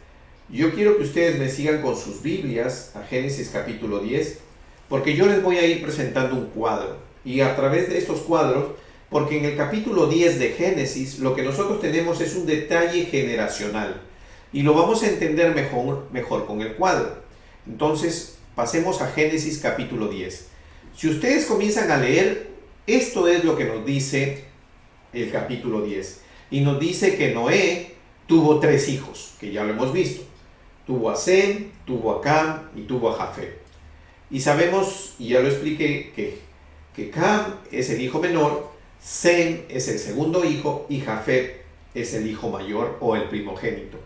Yo quiero que ustedes me sigan con sus Biblias a Génesis capítulo 10, porque yo les voy a ir presentando un cuadro. Y a través de estos cuadros, porque en el capítulo 10 de Génesis, lo que nosotros tenemos es un detalle generacional. Y lo vamos a entender mejor con el cuadro. Entonces, pasemos a Génesis capítulo 10. Si ustedes comienzan a leer, esto es lo que nos dice el capítulo 10. Y nos dice que Noé tuvo 3 hijos, que ya lo hemos visto. Tuvo a Sem, tuvo a Cam y tuvo a Jafet. Y sabemos, y ya lo expliqué, que Cam es el hijo menor, Sem es el segundo hijo y Jafet es el hijo mayor o el primogénito.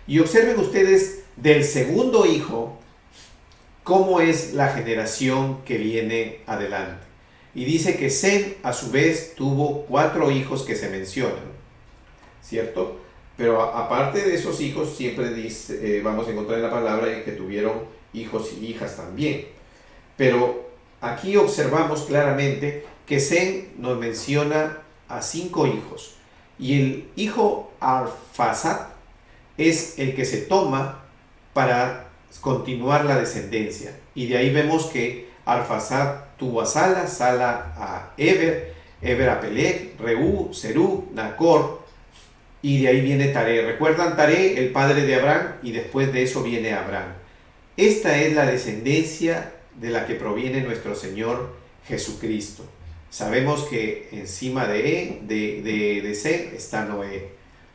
Y observen ustedes del segundo hijo cómo es la generación que viene adelante. Y dice que Sem a su vez tuvo 4 hijos que se mencionan, ¿cierto? Pero aparte de esos hijos, siempre vamos a encontrar en la palabra que tuvieron hijos y hijas también. Pero aquí observamos claramente que Sem nos menciona a 5 hijos. Y el hijo Arfaxad es el que se toma para continuar la descendencia. Y de ahí vemos que Arfaxad tuvo a Sala, Sala a Eber, Eber a Peleg, Reú, Serú, Nacor, y de ahí viene Taré. ¿Recuerdan Taré, el padre de Abraham? Y después de eso viene Abraham. Esta es la descendencia de la que proviene nuestro Señor Jesucristo. Sabemos que encima de Sem está Noé,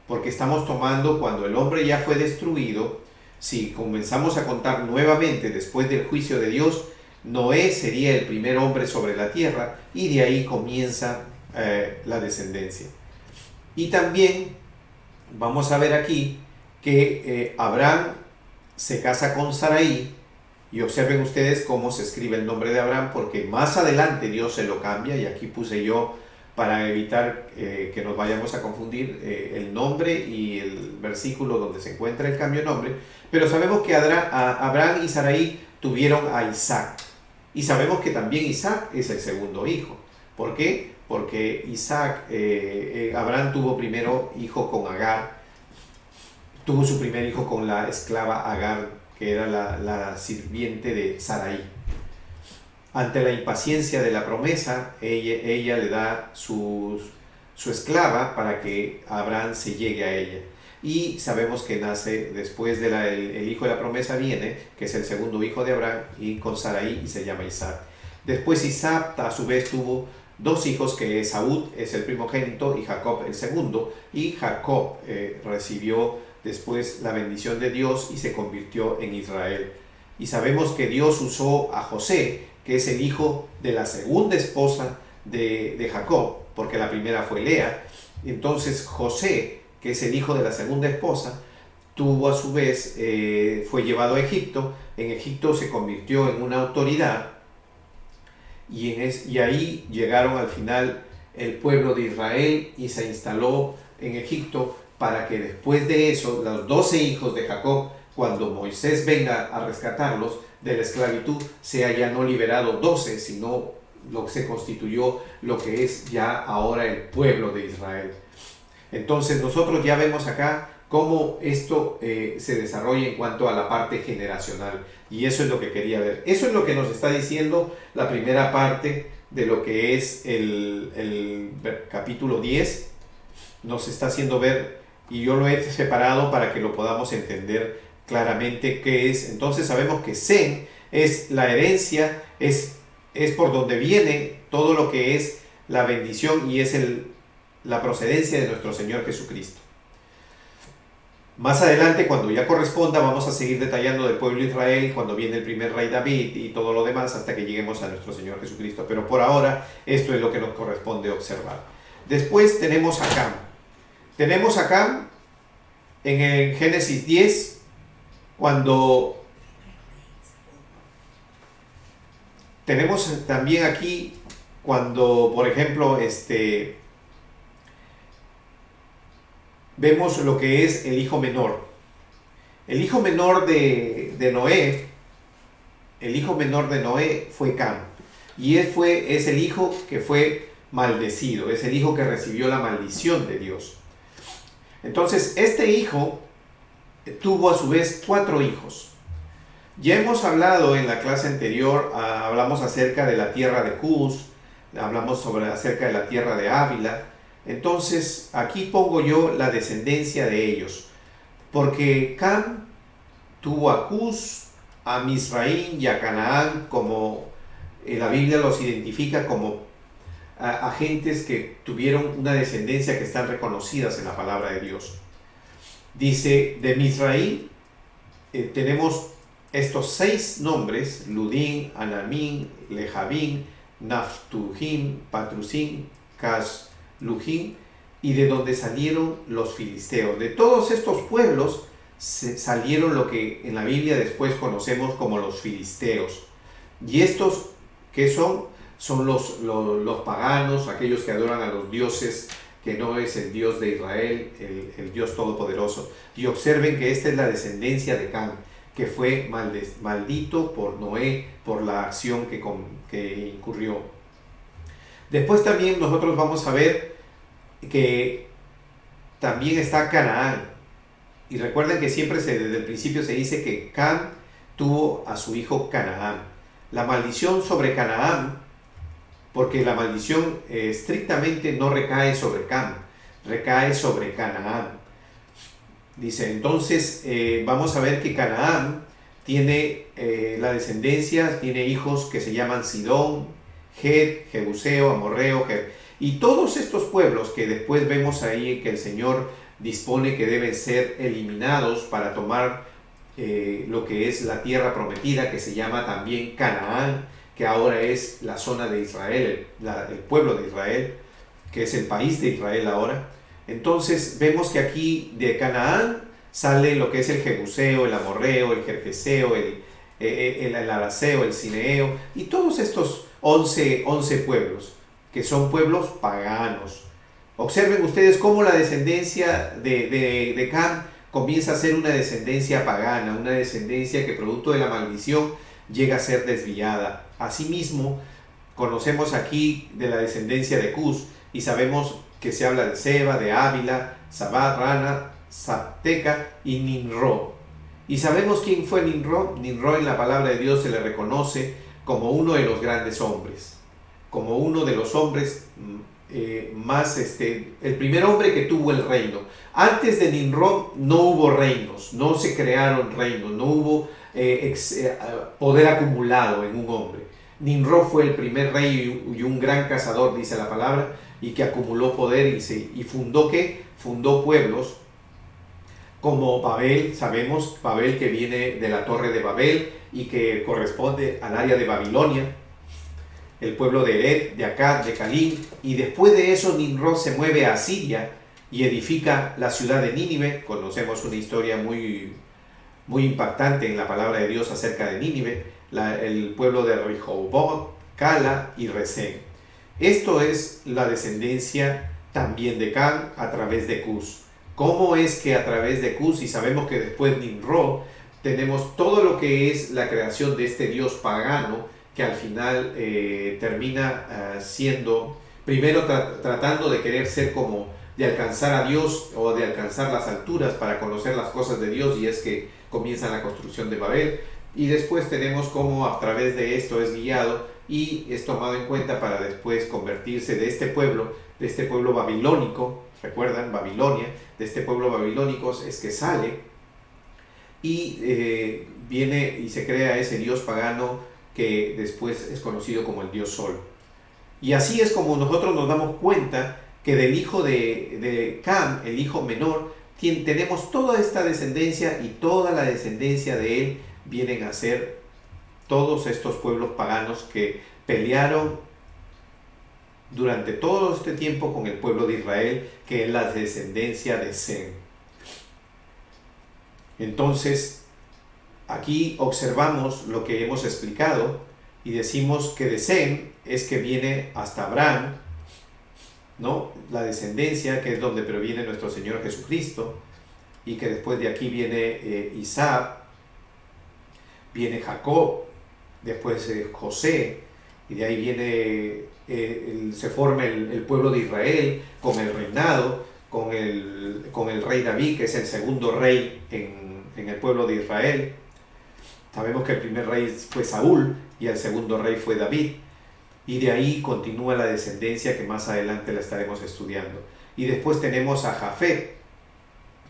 porque estamos tomando cuando el hombre ya fue destruido. Si comenzamos a contar nuevamente después del juicio de Dios, Noé sería el primer hombre sobre la tierra y de ahí comienza la descendencia. Y también vamos a ver aquí que Abraham se casa con Sarai, y observen ustedes cómo se escribe el nombre de Abraham, porque más adelante Dios se lo cambia, y aquí puse yo para evitar que nos vayamos a confundir el nombre y el versículo donde se encuentra el cambio de nombre. Pero sabemos que Abraham y Sarai tuvieron a Isaac, y sabemos que también Isaac es el segundo hijo. ¿Por qué? Porque Abraham tuvo primero hijo con Agar, tuvo su primer hijo con la esclava Agar, que era la sirviente de Sarai. Ante la impaciencia de la promesa, ella le da su esclava para que Abraham se llegue a ella. Y sabemos que nace después el hijo de la promesa viene, que es el segundo hijo de Abraham, y con Sarai, y se llama Isaac. Después Isaac a su vez tuvo dos hijos, que Esaú es el primogénito y Jacob el segundo, y Jacob recibió después la bendición de Dios y se convirtió en Israel. Y sabemos que Dios usó a José, que es el hijo de la segunda esposa de Jacob, porque la primera fue Lea. Entonces José, que es el hijo de la segunda esposa, tuvo a su vez, fue llevado a Egipto. En Egipto se convirtió en una autoridad, y ahí llegaron al final el pueblo de Israel y se instaló en Egipto, para que después de eso los 12 hijos de Jacob, cuando Moisés venga a rescatarlos de la esclavitud, sea ya no liberado 12, sino lo que se constituyó lo que es ya ahora el pueblo de Israel. Entonces nosotros ya vemos acá cómo esto se desarrolla en cuanto a la parte generacional, y eso es lo que quería ver. Eso es lo que nos está diciendo la primera parte de lo que es el capítulo 10. Nos está haciendo ver, y yo lo he separado para que lo podamos entender claramente qué es. Entonces sabemos que Sem es la herencia, es por donde viene todo lo que es la bendición, y es la procedencia de nuestro Señor Jesucristo. Más adelante, cuando ya corresponda, vamos a seguir detallando del pueblo de Israel, cuando viene el primer rey David y todo lo demás, hasta que lleguemos a nuestro Señor Jesucristo. Pero por ahora, esto es lo que nos corresponde observar. Después tenemos a Cam. Tenemos a Cam en el Génesis 10, cuando tenemos también aquí, cuando, por ejemplo, vemos lo que es el hijo menor. El hijo menor de Noé, fue Cam, y es el hijo que fue maldecido, es el hijo que recibió la maldición de Dios. Entonces, este hijo tuvo a su vez 4 hijos. Ya hemos hablado en la clase anterior, hablamos acerca de la tierra de Cus, hablamos acerca de la tierra de Ávila. Entonces, aquí pongo yo la descendencia de ellos, porque Cam tuvo a Cus, a Misraim y a Canaán, como la Biblia los identifica como agentes que tuvieron una descendencia que están reconocidas en la palabra de Dios. Dice, de Misraim tenemos estos 6 nombres: Ludín, Anamín, Lehabín, Naftujim, Patrusín, Casluhim, y de donde salieron los filisteos. De todos estos pueblos salieron lo que en la Biblia después conocemos como los filisteos. Y estos, ¿qué son? Son los paganos, aquellos que adoran a los dioses que no es el Dios de Israel, el Dios Todopoderoso. Y observen que esta es la descendencia de Cam, que fue maldito por Noé por la acción que incurrió. Después también nosotros vamos a ver que también está Canaán. Y recuerden que siempre desde el principio se dice que Cam tuvo a su hijo Canaán. La maldición sobre Canaán, porque la maldición estrictamente no recae sobre Cam, recae sobre Canaán. Dice, entonces vamos a ver que Canaán tiene la descendencia, tiene hijos que se llaman Sidón, Het, Jebuseo, Amorreo, y todos estos pueblos que después vemos ahí que el Señor dispone que deben ser eliminados para tomar lo que es la tierra prometida, que se llama también Canaán, que ahora es la zona de Israel, el pueblo de Israel, que es el país de Israel ahora. Entonces vemos que aquí de Canaán sale lo que es el Jebuseo, el Amorreo, el Gergeseo, el Araceo, el Cineo, y todos estos 11 pueblos, que son pueblos paganos. Observen ustedes cómo la descendencia de Cam comienza a ser una descendencia pagana, una descendencia que producto de la maldición llega a ser desviada. Asimismo, conocemos aquí de la descendencia de Cus y sabemos que se habla de Seba, de Ávila, Sabá, Rana, Sabteca y Nimrod. Y sabemos quién fue Nimrod. Nimrod en la palabra de Dios se le reconoce como uno de los grandes hombres, como uno de los hombres más, el primer hombre que tuvo el reino. Antes de Nimrod no hubo reinos, no se crearon reinos, no hubo poder acumulado en un hombre. Nimrod fue el primer rey y un gran cazador, dice la palabra, y que acumuló poder y fundó ¿qué? Fundó pueblos como Babel. Sabemos Babel, que viene de la torre de Babel y que corresponde al área de Babilonia, el pueblo de Eret, de Akkad, de Calín, y después de eso Nimrod se mueve a Siria y edifica la ciudad de Nínive. Conocemos una historia muy impactante en la palabra de Dios acerca de Nínive, el pueblo de Rehoboth, Cala y Resén. Esto es la descendencia también de Cam a través de Cus. ¿Cómo es que a través de Cus? Y sabemos que después de Nimrod tenemos todo lo que es la creación de este dios pagano, que al final termina siendo, primero tratando de querer ser como, de alcanzar a Dios o de alcanzar las alturas para conocer las cosas de Dios, y es que comienza la construcción de Babel. Y después tenemos cómo a través de esto es guiado y es tomado en cuenta para después convertirse de este pueblo babilónico. ¿Recuerdan? Babilonia, de este pueblo babilónico es que sale y viene y se crea ese dios pagano que después es conocido como el dios Sol. Y así es como nosotros nos damos cuenta que del hijo de Cam, el hijo menor, tenemos toda esta descendencia, y toda la descendencia de él vienen a ser todos estos pueblos paganos que pelearon durante todo este tiempo con el pueblo de Israel, que es la descendencia de Sem. Entonces, aquí observamos lo que hemos explicado y decimos que de Sem es que viene hasta Abraham, ¿no? La descendencia, que es donde proviene nuestro Señor Jesucristo, y que después de aquí viene Isaac, viene Jacob, después José, y de ahí viene, se forma el pueblo de Israel con el reinado, con el rey David, que es el segundo rey en el pueblo de Israel. Sabemos que el primer rey fue Saúl y el segundo rey fue David, y de ahí continúa la descendencia que más adelante la estaremos estudiando. Y después tenemos a Jafet,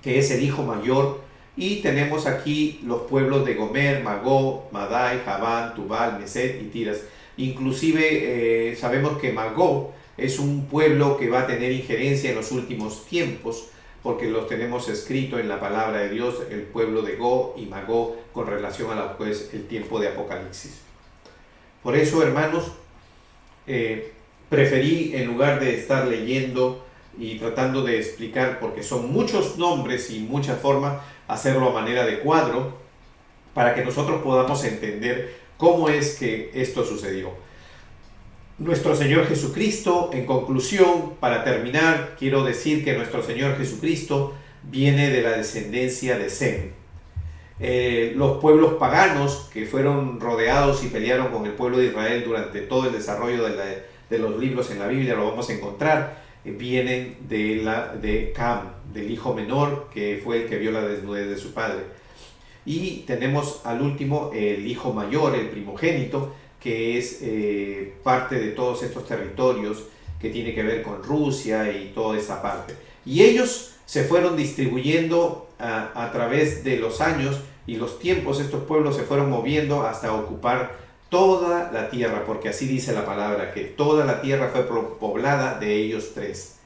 que es el hijo mayor, y tenemos aquí los pueblos de Gomer, Magó, Madai, Javán, Tubal, Meset y Tiras. Inclusive sabemos que Magó es un pueblo que va a tener injerencia en los últimos tiempos, porque los tenemos escrito en la palabra de Dios, el pueblo de Go y Magó, con relación a lo que es el tiempo de Apocalipsis. Por eso, hermanos, preferí, en lugar de estar leyendo y tratando de explicar, porque son muchos nombres y muchas formas, hacerlo a manera de cuadro, para que nosotros podamos entender cómo es que esto sucedió. Nuestro Señor Jesucristo, en conclusión, para terminar, quiero decir que nuestro Señor Jesucristo viene de la descendencia de Sem. Los pueblos paganos que fueron rodeados y pelearon con el pueblo de Israel durante todo el desarrollo de los libros en la Biblia, lo vamos a encontrar, vienen de Cam, del hijo menor, que fue el que vio la desnudez de su padre. Y tenemos al último el hijo mayor, el primogénito, que es parte de todos estos territorios que tiene que ver con Rusia y toda esa parte. Y ellos se fueron distribuyendo a través de los años y los tiempos. Estos pueblos se fueron moviendo hasta ocupar toda la tierra, porque así dice la palabra, que toda la tierra fue poblada de ellos tres.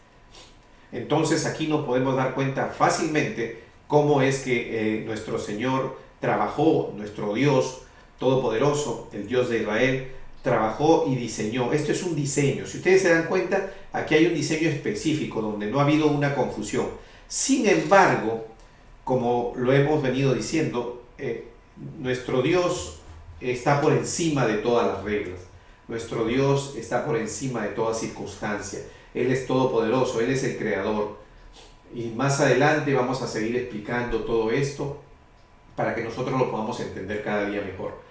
Entonces aquí nos podemos dar cuenta fácilmente cómo es que nuestro Señor trabajó, nuestro Dios Todopoderoso, el Dios de Israel, trabajó y diseñó. Esto es un diseño. Si ustedes se dan cuenta, aquí hay un diseño específico donde no ha habido una confusión. Sin embargo, como lo hemos venido diciendo, nuestro Dios está por encima de todas las reglas. Nuestro Dios está por encima de toda circunstancia. Él es todopoderoso, Él es el creador. Y más adelante vamos a seguir explicando todo esto para que nosotros lo podamos entender cada día mejor.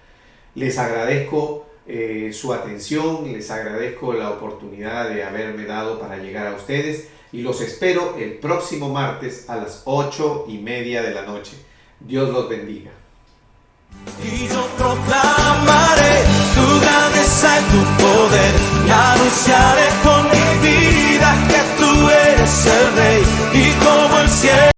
Les agradezco su atención, les agradezco la oportunidad de haberme dado para llegar a ustedes y los espero el próximo martes a las 8:30 de la noche. Dios los bendiga. Y yo proclamaré tu grandeza y tu poder y anunciaré